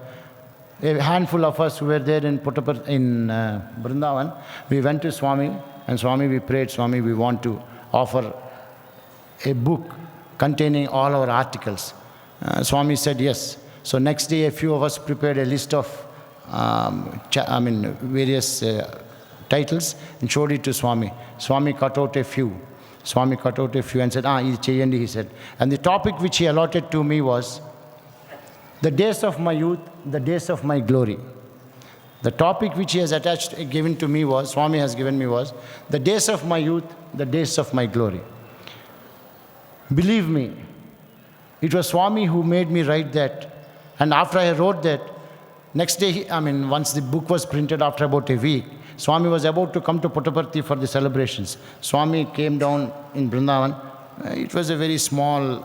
a handful of us who were there in Vrindavan, we went to Swami, and Swami, we prayed, Swami, we want to offer a book containing all our articles. Swami said yes. So next day, a few of us prepared a list of various titles and showed it to Swami. Swami cut out a few. Swami cut out a few and said, "Idi cheyandi," he said. And the topic which he allotted to me was, the days of my youth, the days of my glory. The topic which he has given to me was, Swami has given me was, the days of my youth, the days of my glory. Believe me, it was Swami who made me write that. And after I wrote that, next day, once the book was printed after about a week, Swami was about to come to Puttaparthi for the celebrations. Swami came down in Vrindavan. It was a very small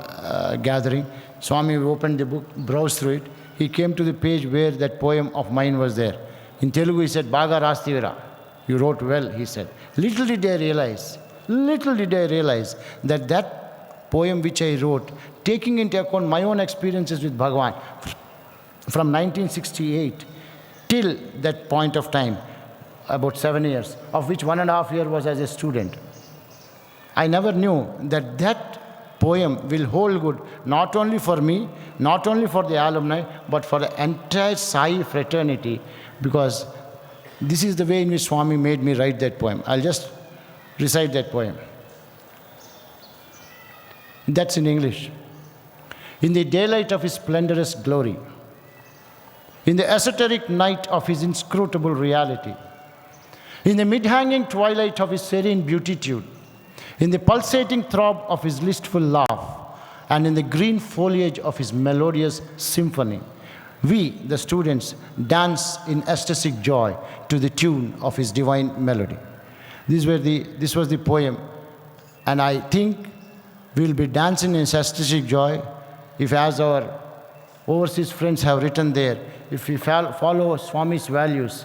gathering. Swami opened the book, browsed through it. He came to the page where that poem of mine was there. In Telugu, he said, "Baga Rastivira." You wrote well, he said. Little did I realize that that poem which I wrote, taking into account my own experiences with Bhagwan, from 1968 till that point of time, about 7 years, of which 1.5 years was as a student. I never knew that that poem will hold good not only for me, not only for the alumni, but for the entire Sai fraternity, because this is the way in which Swami made me write that poem. I'll just recite that poem. That's in English. In the daylight of his splendorous glory, in the esoteric night of his inscrutable reality, in the mid-hanging twilight of his serene beatitude, in the pulsating throb of his listful laugh, and in the green foliage of his melodious symphony, we, the students, dance in ecstatic joy to the tune of his divine melody. This was the poem, and I think we'll be dancing in ecstatic joy if, as our overseas friends have written there, if we follow Swami's values,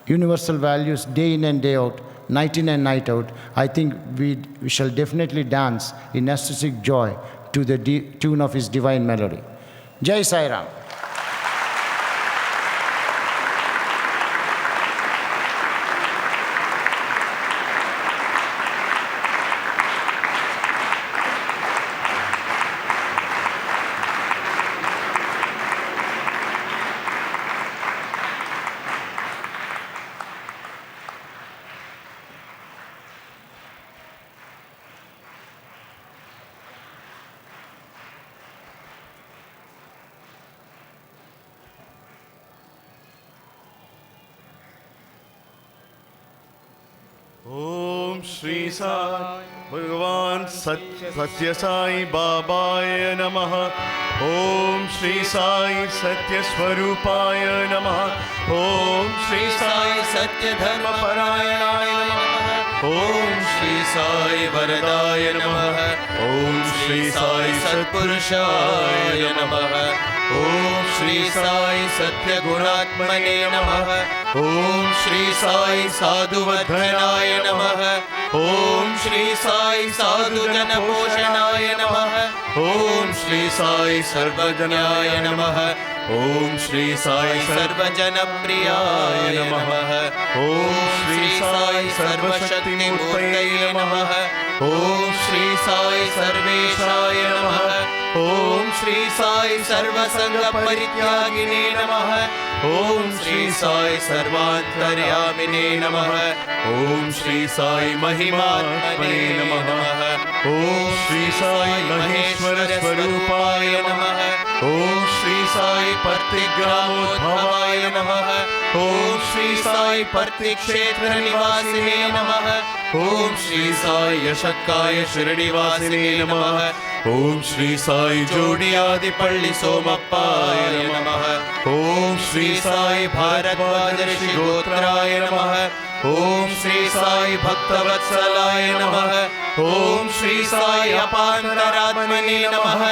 universal values, day in and day out, night in and night out, I think we shall definitely dance in ecstatic joy to the tune of his divine melody. Jai Sai Ram. ओम श्री साई भगवान सत्य साई बाबाय नमः। ओम श्री साई सत्य स्वरूपाय नमः। ओम श्री साई सत्य धर्म परायणाय नमः। ओम श्री साई वरदाय नमः। ओम श्री साई सत्पुरुषाय नमः। ओम श्री साई सत्य गुणात्मने नमः। ओम श्री साई साधुवद्धनाय नमः। ओम श्री साई साधुजन पोषणाय नमः। ओम श्री साई सर्वजनाय नमः। ओम श्री साई सर्वजन प्रियाय नमः। ओम श्री साई सर्वशक्तिमूर्तये नमः। ओम श्री साई सर्वेशाय नमः। ओम श्री साई सर्वसंग परित्यागिने नमः। ओम श्री साई सर्वान्तर्यामिने नमः। ओम श्री साई महिमात्मने नमः। ओम श्री साई महेश्वर स्वरूपाय नमः। ओम श्री साई प्रतिग्रामोद्भवाय नमः। ओम श्री साई प्रतिक्षेत्र निवासिने नमः। ओम श्री साई यशक्काय शिरडिवासिने नमः। ओम श्री साई जोडियादिपल्ली सोमप्पाय नमः। ओम श्री साई भारद्वाज ऋषि गोत्राय नमः। ओम श्री साई भक्तवत्सलाय नमः। ओम श्री साई अपान्तरात्मने नमः।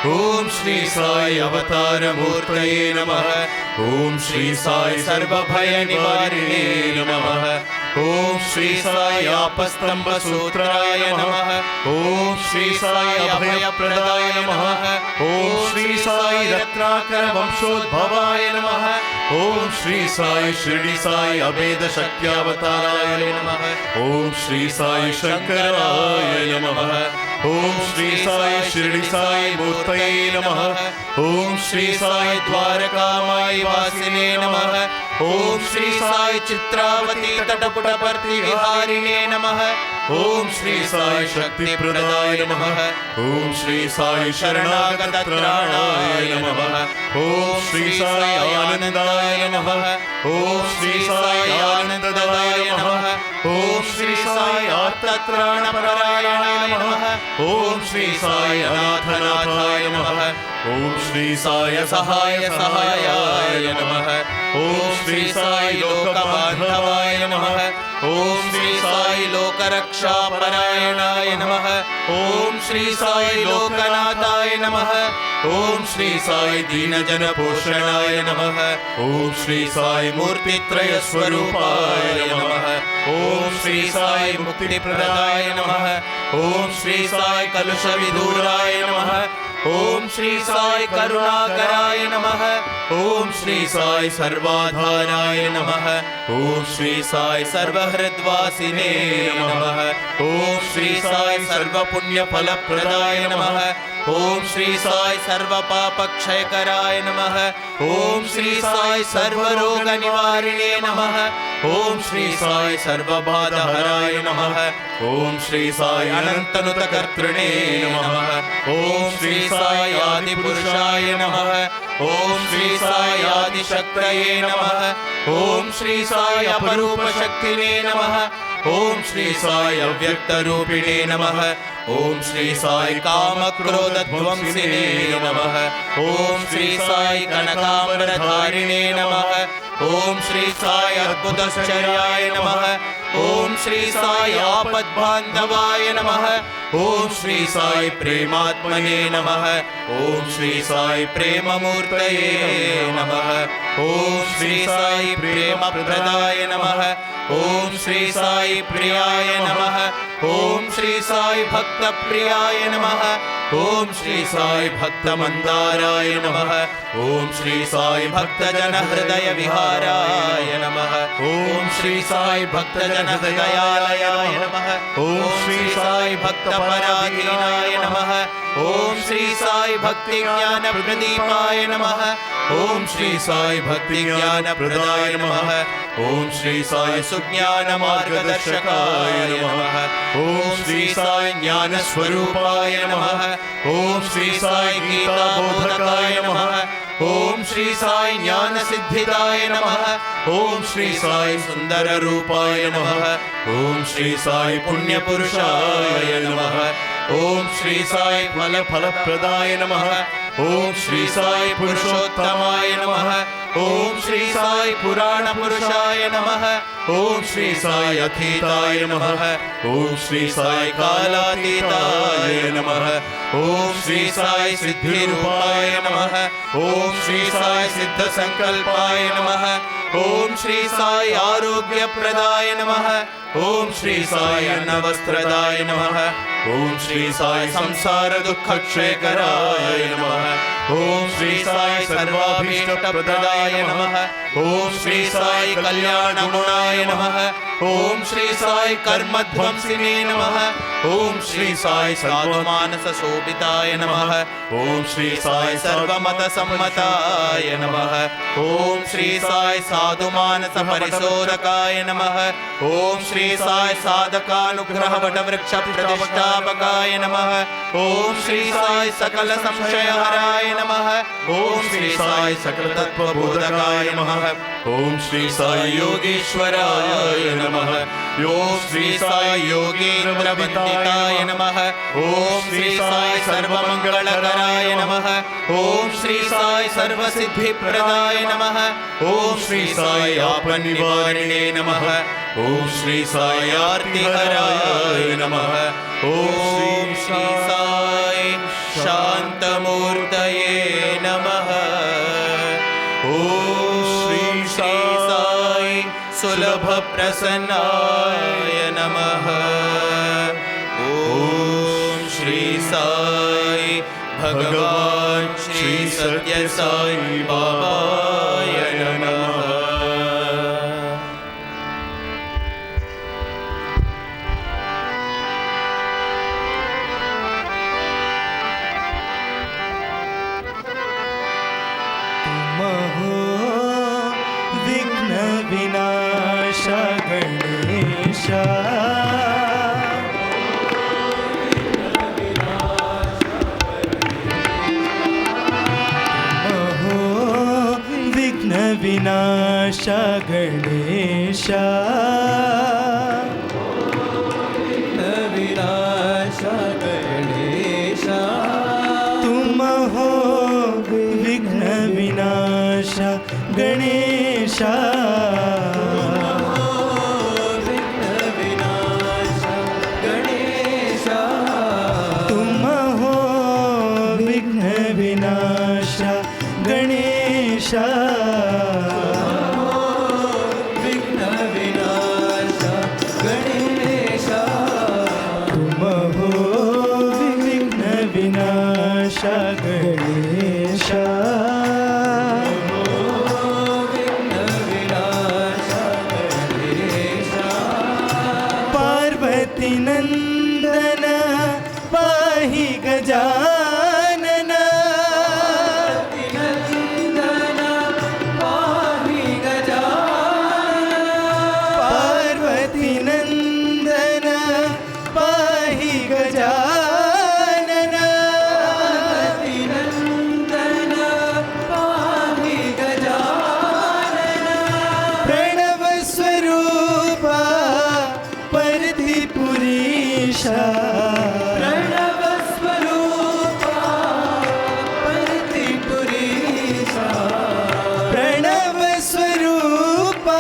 ओम श्री साई अवतार मूर्तये नमः। ओम श्री साई सर्वभय निवारिणे नमः। ओम श्री साई आपस्तंभ सूत्राय नमः। ओम श्री साई अभयप्रदाय नमः। ओम श्री साई रत्नाकर वंशोद्भवाय नमः। ओम श्री साई शिरडी साई अभेद शक्त्यावताराय नमः। ओम श्री साई शंकराय नमः। ओम श्री साई शिरडी साई मूर्तये नमः। ओम श्री साई द्वारकामाई वासिने नमः। ओम श्री साई चित्रावती तटपुटपर्ति विहारिणे नमः। ओम श्री साई शक्ति प्रदाय नमः। ओम श्री साई शरणागत त्राणाय नमः। ओम श्री साई आनंदाय नमः। ओम श्री साई आनंददाय नमः। ओम श्री साई आर्तत्राण परायणाय नमः। ओम श्री साई अनाथनाथाय नमः। ओम श्री साई सहाय सहायाय नमः। ओम श्री साई लोकबान्धवाय नमः। ओम श्री साई लोकरक्षा परायणाय नमः। ओम श्री साई लोकनाथाय नमः। ओम श्री साई दीनजन पोषणाय नमः। ओम श्री साई मूर्तित्रय स्वरूपाय नमः। ओम श्री साई मुक्तिप्रदाय नमः। ओम श्री साई कलुष विदूराय नमः। ओम श्री साई करुणाकराय नमः। ओम श्री साई सर्वाधाराय नमः। ओम श्री साई सर्वहृद्वासिने नमः। ओम श्री साई सर्वपुण्यफलप्रदाय नमः। ओम श्री साई सर्वपापक्षयकराय नमः। ओम श्री साई सर्वरोगनिवारिणे नमः। ओम श्री साई सर्वबाधहराय नमः। ओम श्री साई अनंतनुतकर्तृणे नमः। ओम श्री साई आदिपुरुषाय नमः। ओम श्री साई आदिशक्तये नमः। ओम श्री साई अपरूपशक्तिने नमः। ओम श्री साई अव्यक्तरूपिणे नमः। ओम श्री साई कामक्रोधध्वंसिने नमः। ओम श्री साई कनकाम्बरधारिणे नमः। ओम श्री साई अद्भुतश्चर्याय नमः। ओम श्री साई आपद्बान्धवाय नमः। ओम श्री साई प्रेमात्मने नमः। ओम श्री साई प्रेममूर्तये नमः। ओम श्री साई प्रेमप्रदाय नमः। ओम श्री साई प्रियाय नमः। ओम श्री साई भक्तप्रियाय नमः। ओम श्री साई भक्तमन्दाराय नमः। ओम श्री साई भक्तजनहृदय विहाराय नमः। ओम श्री साई भक्तजनहृदयालयाय नमः। ओम श्री साई भक्तपराधीनाय नमः। ओम श्री साई भक्तिज्ञानप्रदीपाय नमः। ओम श्री साई भक्तिज्ञानप्रदाय नमः। ओम श्री साई सुज्ञानमार्गदर्शकाय नमः। ओम श्री साई ज्ञानस्वरूपाय नमः। ओम श्री साई गीताबोधकाय नमः। ओम श्री साई ज्ञानसिद्धिदाय नमः। ओम श्री साई सुंदररूपाय नमः। ओम श्री साई पुण्यपुरुषाय नमः। ओम श्री साई फलप्रदाय नमः। ओम श्री साई पुरुषोत्तमाय नमः। ओम श्री साई पुराण पुरुषाय नमः। ओम श्री साई अतीताय नमः। ओम श्री साई कालातीताय नमः। ओम श्री साई सिद्धिरूपाय नमः। ओम श्री साई सिद्ध संकल्पाय नमः। ओम श्री साई आरोग्यप्रदाय नमः। ओम श्री साई अन्नवस्त्रदाय नमः। ओम श्री साई संसार दुःखक्षयकराय नमः। ओम श्री साई सर्वाभीष्टप्रदाय नमः। ओम श्री साई कल्याणगुणाय नमः। ओम श्री साई कर्मध्वंसिने नमः। ओम श्री साई साधुमानसशोभिताय नमः। ओम श्री साई सर्वमतसम्मताय नमः। ओम श्री साई साधुमानसपरिशोधकाय नमः। ओम श्री साई साधकानुग्रहवटवृक्षप्रतिष्ठापकाय नमः। ओम श्री साई सकल संशयहराय नमः। ओम श्री साई सकल तत्वबोधकाय नमः। ओम श्री साई योगीश्वराय नमः। ओम श्री साई योगीन्द्रवन्दिताय नमः। ओम श्री साई सर्वमंगलकराय नमः। ओम श्री साई सर्वसिद्धिप्रदाय नमः। ओम श्री साई आपन्निवारिणे नमः। ओम श्री साई आर्तिहराय नमः। ओम श्री साई शांतमूर्तये नमः। ओम श्री साई सुलभ प्रसन्नाय नमः। ओम श्री साई भगवान श्री सत्य साई बाबाय नमः। विनाश गणेश विनाश गणेश तुम हो विघ्न विनाश गणेश विघ्न विनाश गणेश तुम हो विघ्न विनाश गणेश विनाश गणेश पार्वती नंदन पाहि गजानन पार्वती नंदन पाहि गजानन प्रणव स्वरूपा परधिपुरीशा प्रणव स्वरूपा परधिपुरीशा प्रणव स्वरूपा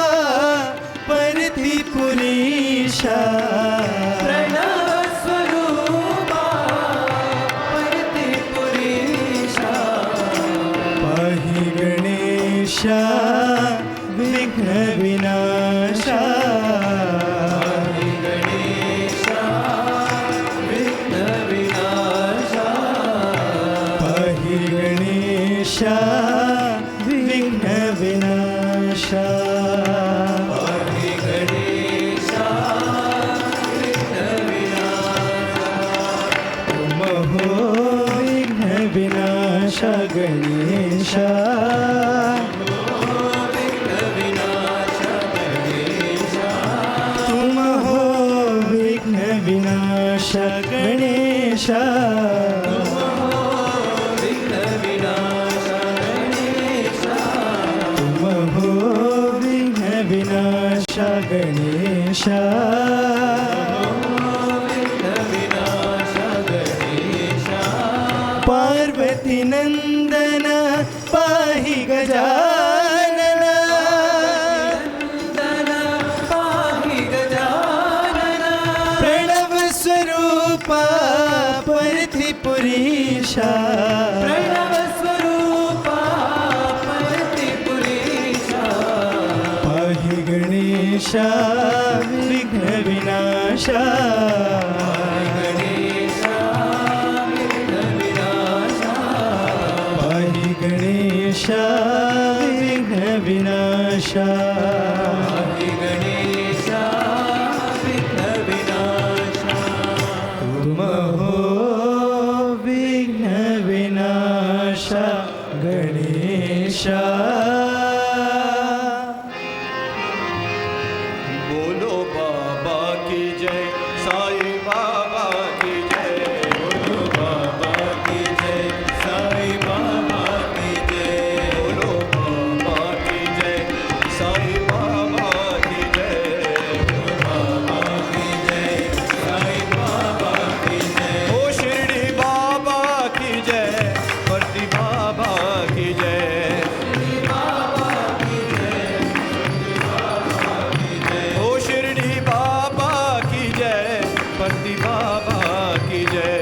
परधिपुरीशा प्रणव स्वरूपा परधिपुरीशा पाहि गणेशा विघ्न विनाशा पाहि गणेशा विघ्न विनाशा तुम हो विघ्न विनाशा गणेशा तुम हो विघ्न विनाशा गणेशा तुम हो विघ्न विनाशा गणेशा पार्वती नंदन पाहि गजानन प्रणव स्वरूपा परधिपुरीशा प्रणव स्वरूपा परधिपुरीशा पाहि गणेशा विघ्न विनाशा पाहि गणेशा विघ्न विनाशा तुम हो विघ्न विनाशा गणेशा बोलो बाबा की जय, साईं बाबा की जय। बोलो बाबा की जय, साईं बाबा की जय। बोलो बाबा की जय, साईं बाबा की जय। बोलो बाबा की जय, साईं बाबा की जय। ओ शिरडी बाबा की जय, परती बाबा की जय। ओ शिरडी बाबा की जय, परती बाबा की जय।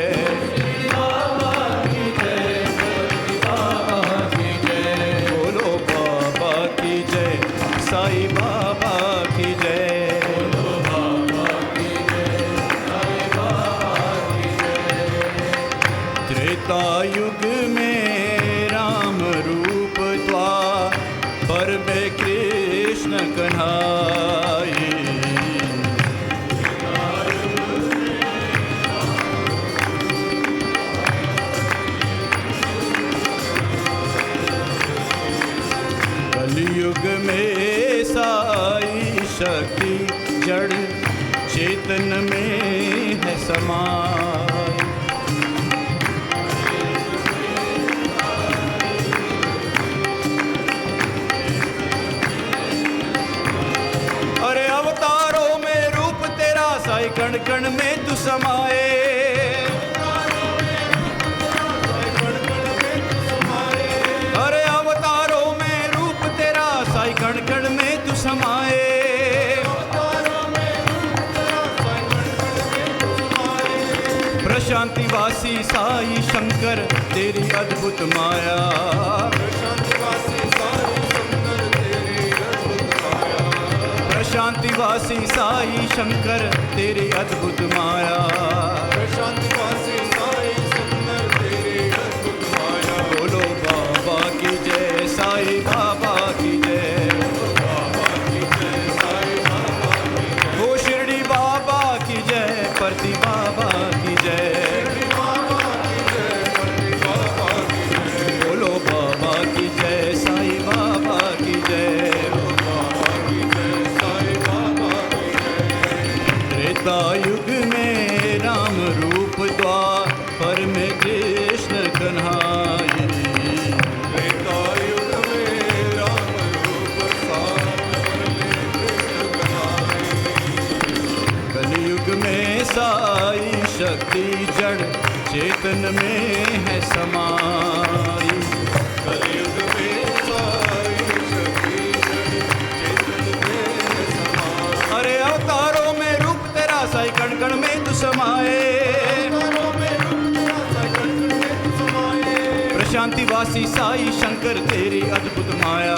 बोलो बाबा की जय, साईं बाबा की जय। त्रेता युग में राम रूप द्वापर में कृष्ण कन्हाई। कलयुग में साई शक्ति जड़ चेतन में है समाई। अरे अवतारों में रूप तेरा साई कण कण में तू समाए। अरे अवतारों में रूप तेरा साई कण कण में तू समाए। प्रशांति वासी साई शंकर तेरी अद्भुत माया। शांतिवासी साई शंकर तेरी अद्भुत माया। शांतिवासी साई शंकर तेरी अद्भुत युग में राम रूप द्वापर में कृष्ण कन्हाई। त्रेता युग में राम रूप द्वापर में कृष्ण कन्हाई। कलयुग में साई शक्ति जड़ चेतन में है समाई। कलयुग में साई शक्ति जड़ चेतन में है समाई। अरे अवतारों में रूप तेरा साई कण कण में तू समाए। अवतारों में रूप तेरा साई कण कण में तू समाए। प्रशांति वासी साई शंकर तेरी अद्भुत माया।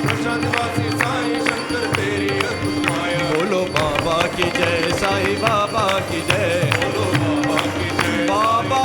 प्रशांति वासी साई शंकर तेरी अद्भुत माया। बोलो बाबा की जय, साई बाबा की जय। बोलो बाबा की जय, बाबा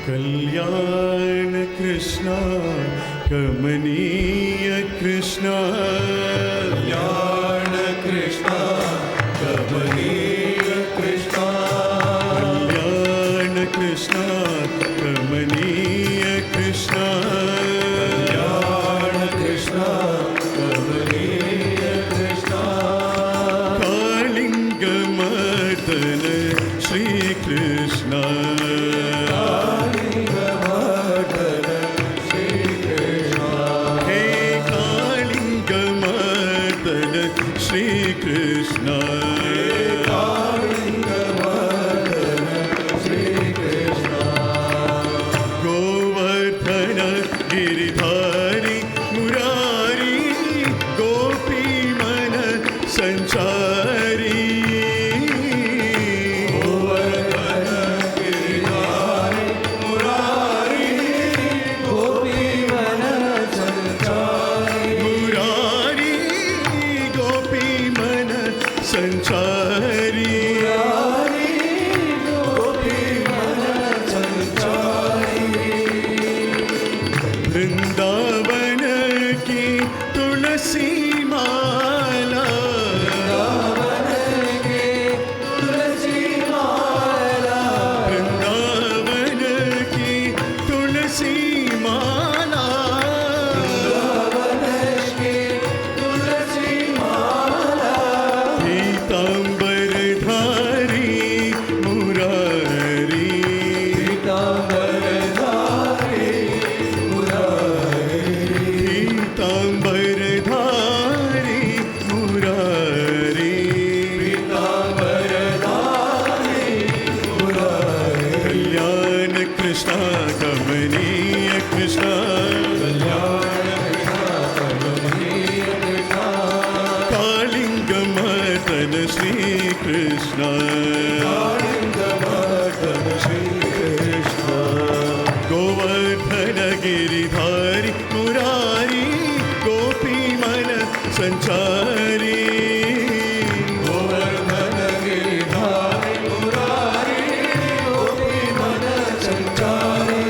कल्याण कृष्ण कमनीय कृष्ण। कल्याण कृष्ण कमनीय कृष्ण। कल्याण कृष्ण कमनीय कृष्ण। कल्याण कृष्ण कमनीय कृष्ण। कालिंग मर्दन Shri Krishna. Shri Krishna, Shri Krishna, Govardhana Giridhari Murari Gopi Mana Sanchari. Govardhana Giridhari Murari Gopi Mana Sanchari. Murari संचारी गोपी मन संचारी। वृंदावन की तुलसी माला। वृंदावन की तुलसी माला। वृंदावन की तुलसी माला। वृंदावन की तुलसी माला। पीतांबरधारी मुरारी। पीतांबरधारी मुरारी। पीतांबरधारी मुरारी। पीतांबरधारी मुरारी। कल्याण कृष्ण कमनीय कृष्ण। कल्याण Shri Krishna, Shri Krishna, Govardhana Giridhari Murari Gopi Mana Sanchari. Govardhana Giridhari Murari Gopi Mana Sanchari.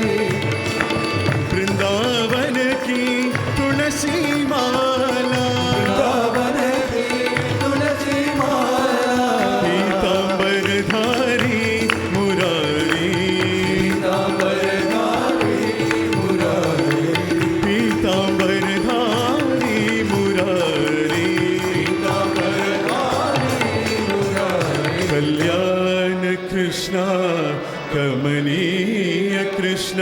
Vrindavan ki tulasi mala. Vrindavan ki tulasi mala. पीतांबरधारी Murari. पीतांबरधारी Murari. पीतांबरधारी Murari. पीतांबरधारी Murari. कल्याण कृष्ण कमनीय कृष्ण।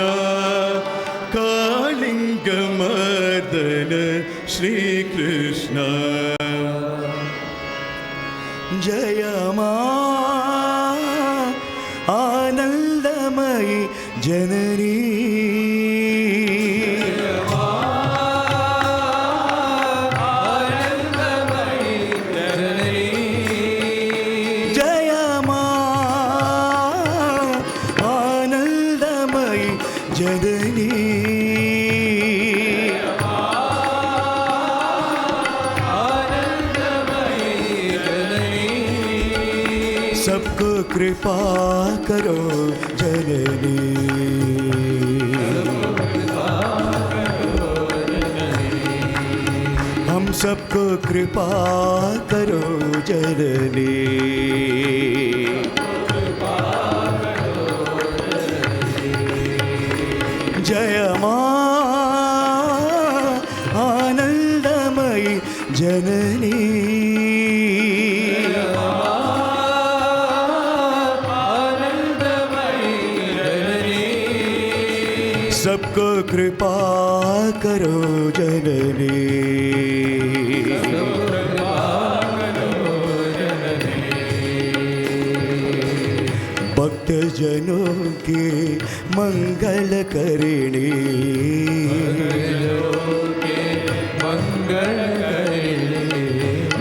कालिंग मर्दन श्री कृष्ण। जय मां आनंदमयी जननी। जय मां आनंदमयी जननी। सबको कृपा करो जननी। हम सबको कृपा करो जननी। जय मां आनंदमयी जननी। सबको कृपा करो जननी। भक्त जनों के मंगल करणी।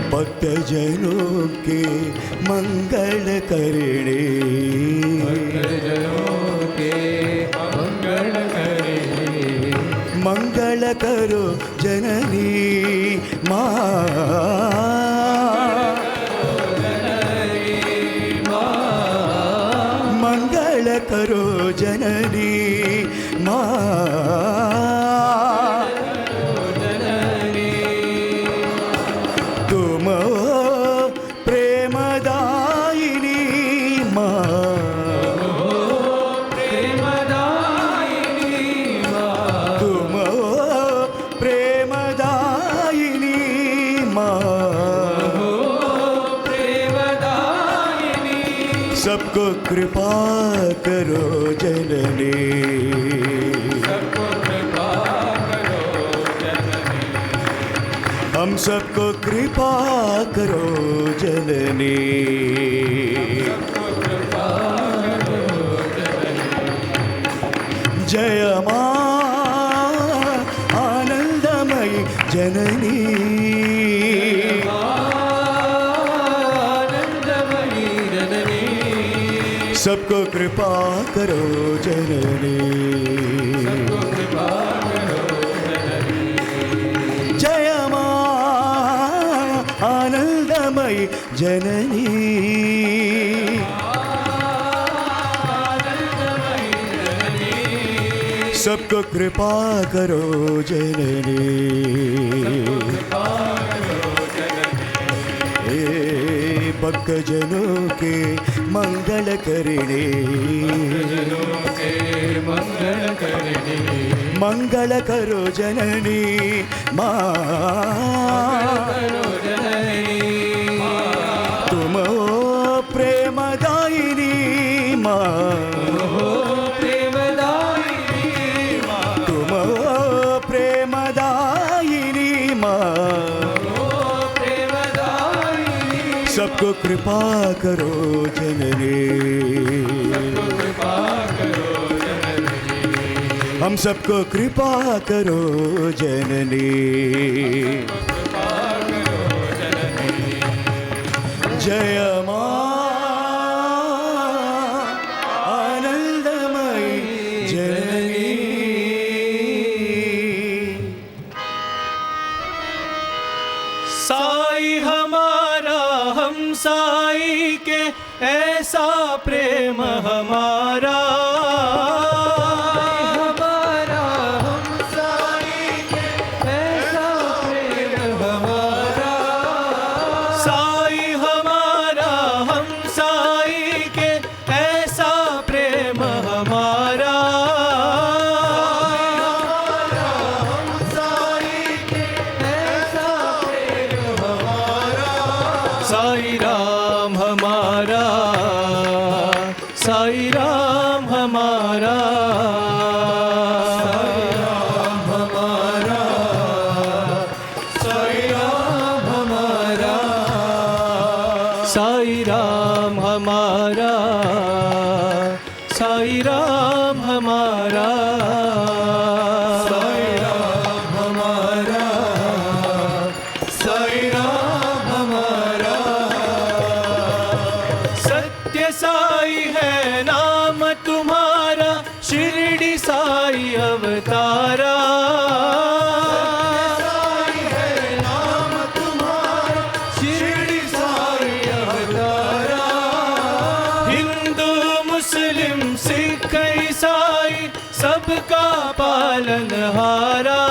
भक्त जनों के मंगल करणी। मंगल करो जननी माँ। मंगल करो जननी माँ। तुम प्रेमदायिनी माँ। सबको कृपा करो जननी। सबको कृपा करो जननी। हम सबको कृपा करो जननी। सबको कृपा करो जननी। जय मां आनंदमयी जननी। सबको कृपा करो जननी। सबको कृपा करो जननी। जय मां आनंदमयी जननी। सबको कृपा करो जननी। भक्त जनों के मंगल करणे। मंगल करो जननी माँ। तुम हो प्रेमदायिनी माँ। तुम हो प्रेमदायिनी माँ। सबको कृपा करो जननी। हम सबको कृपा करो जननी। जय मां आनंदमयी जननी। साई हमारा हम साई के ऐसा प्रेम हमारा। साई राम अवतारा। साई है नाम तुम्हारा, शिरडी साई अवतारा। हिंदू मुस्लिम सिख ईसाई सबका पालनहारा।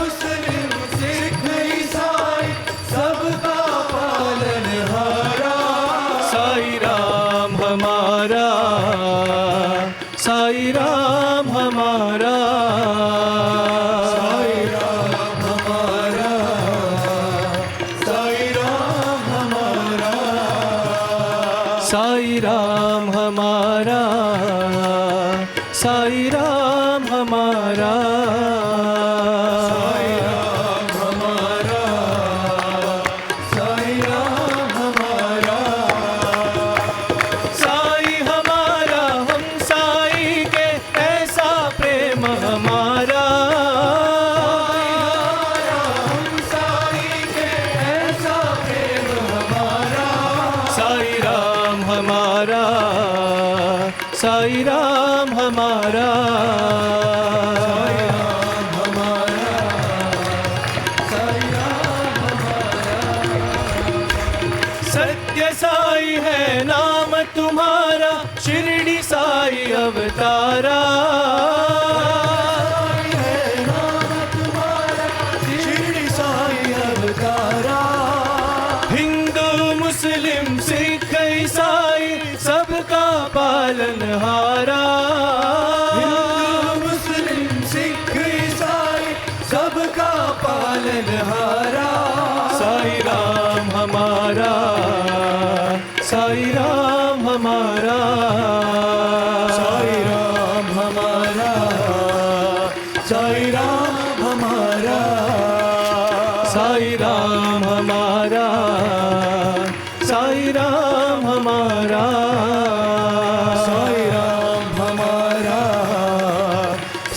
मुस्लिम सिख ईसाई सबका पालनहारा। साई राम हमारा, साई राम हमारा, साई राम हमारा, साई राम हमारा, साई राम हमारा, साई राम हमारा, साई राम हमारा, साई राम हमारा। साई हमारा हम साई के ऐसा प्रेम हमारा। हम साई के ऐसा प्रेम हमारा। साई राम हमारा, साई राम हमारा, साई राम हमारा, साई राम हमारा। सत्य साई है नाम तुम्हारा, शिरडी साई अवतारा। साई है नाम तुम्हारा, शिरडी साई अवतारा। हिंदू मुस्लिम सिख ईसाई सबका पालनहारा। हिंदू मुस्लिम सिख ईसाई सबका पालनहारा। साई राम हमारा, साई राम हमारा, साई राम हमारा, साई राम हमारा, साई राम हमारा, साई राम हमारा, साई राम हमारा,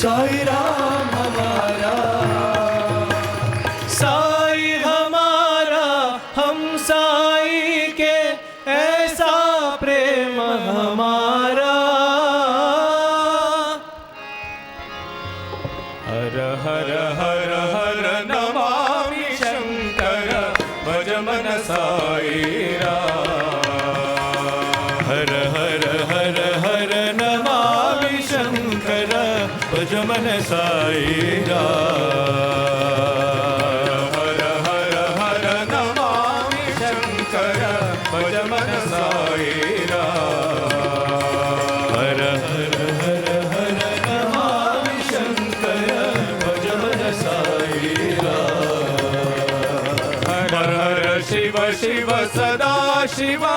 साई राम हमारा। साई हमारा हम साई के ऐसा प्रेम हमारा। हर हर हर हर नमामि शंकर भज मन साई राम। हर हर हर हर नमामि शंकर भज मन साई राम। हर हर हर नमामि शंकर भज मन साई राम। हर हर हर हर नमामि शंकर भज मन साई राम। हर हर शिव शिव सदा शिवा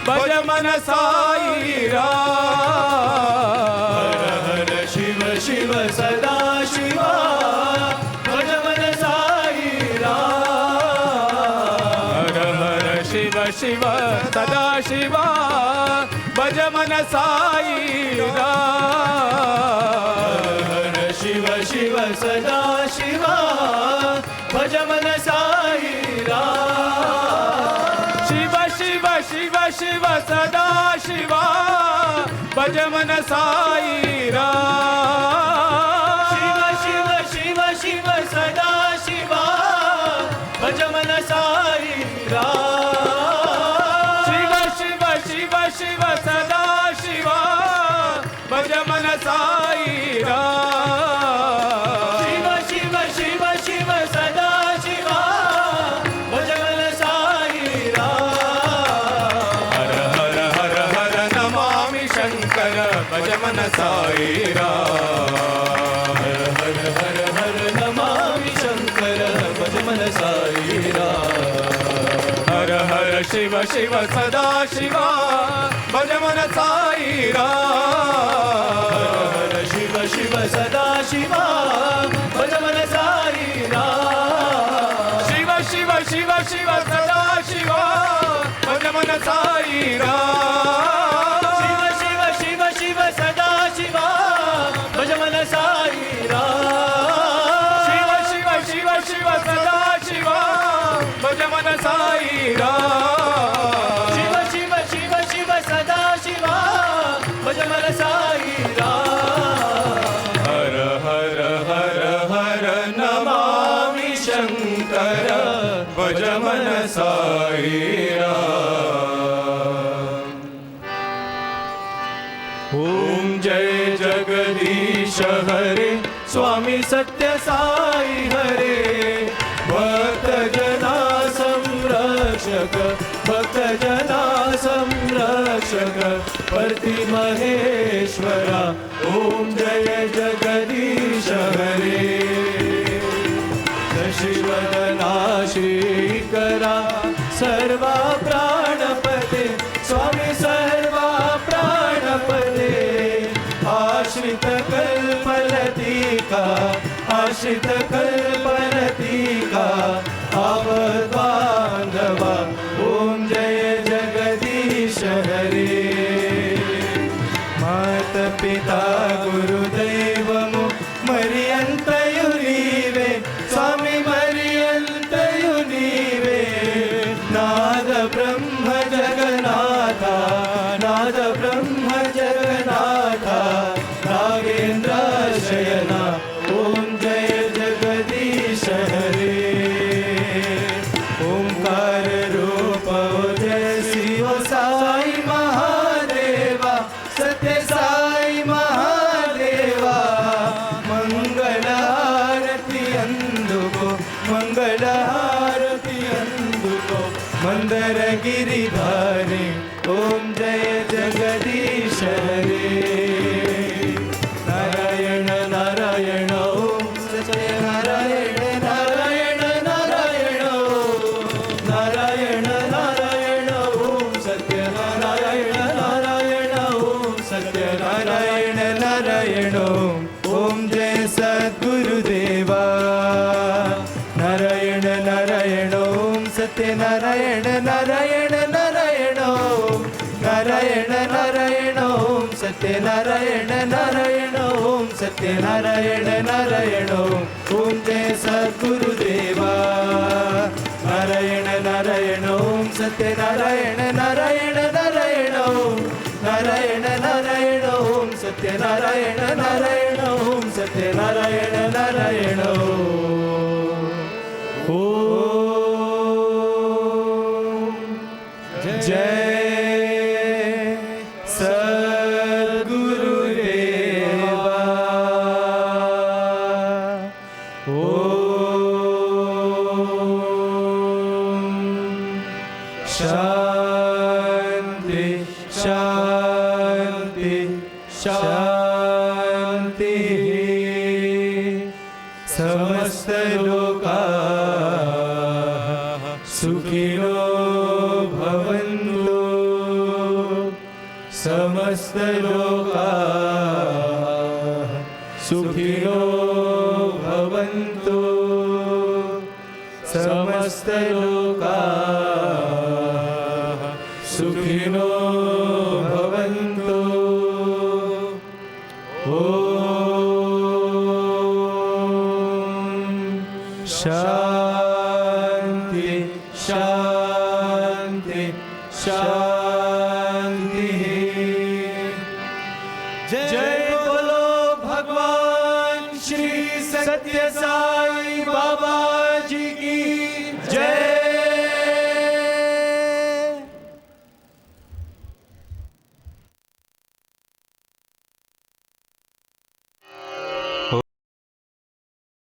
भज मन साई राम। हर हर शिव शिव सदा शिवा भज मन साई राम। हर हर शिव शिव सदा शिवा भज मन साई राम। हर शिव शिव सदा शिवा भज मन साई राम। शिव शिव शिव शिव सदा शिवा भज मन साई राम। शिव शिव शिव शिव सदा शिवा भज मन साई राम। शिव शिव शिव शिव सदा शिवा भज मन साई राम। शिव शिव शिव शिव सदा शिवा भज मन साई राम। हर हर हर हर नमामि शंकर भज मन साई राम। हर हर हर हर नमामि शंकर भज मन साई राम। हर हर शिव शिव सदा शिवा भज मन साई राम। हर शिव शिव सदा शिवा भज मन साई राम। शिव शिव शिव शिव सदा शिवा भज मन साई राम। शिव शिव शिव शिव सदा शिवा भज मन साई राम। शिव शिव शिव शिव सदा शिवा भज मन साई राम। शिव शिव शिव शिव सदा शिवा भज मन साई राम। हरे स्वामी सत्य साई हरे भक्त जना संरक्षक भक्त जना संरक्षक परती महेश्वरा ओम जय जगदीश हरे शिवदना श्रीकरा सर्वा प्राणपते स्वामी सर्वा प्राणपते आश्रित कल्पलतिका आश्रित कल्पलतिका आवद्बान्धवा ओम जय जगदीश हरे मात पिता गुरुदैवमु मरियन्तयुनीवे स्वामी मरियन्तयुनीवे नाद ब्रह्म जगन्नाथा नाद ब्रह्म जगन्नाथा नागेन्द्र शयना ओम जय जगदीश हरे ओंकार रूप जय शिव साई महादेवा सत्य साई महादेवा मंगल आरती अंदुको मंगल आरती अंदुको मंदर गिरिधारी ओम जय जगदीश हरे नारायण नारायण ओम सत्य नारायण नारायण नारायण नारायण नारायण ओम सत्य नारायण नारायण ओम सत्य नारायण नारायण ओम जय सद्गुरुदेवा नारायण नारायण ओम सत्य नारायण नारायण नारायण नारायण नारायण ओम सत्य नारायण नारायण ओम सत्य नारायण नारायण ओम जय सद्गुरुदेवा नारायण नारायण ओम सत्य नारायण नारायण नारायण नारायण नारायण ओम सत्य नारायण नारायण ओम सत्य नारायण नारायण ओम जय सद्गुरुदेवा ओम शांति शांति शांति समस्त लोका सुखिनो भवन्तु समस्त लोका सुखिनो भवन्तु समस्त लोका सुखिनो भवन्तु ओम शांति शांति शांति जय बोलो भगवान श्री सत्य साई बाबा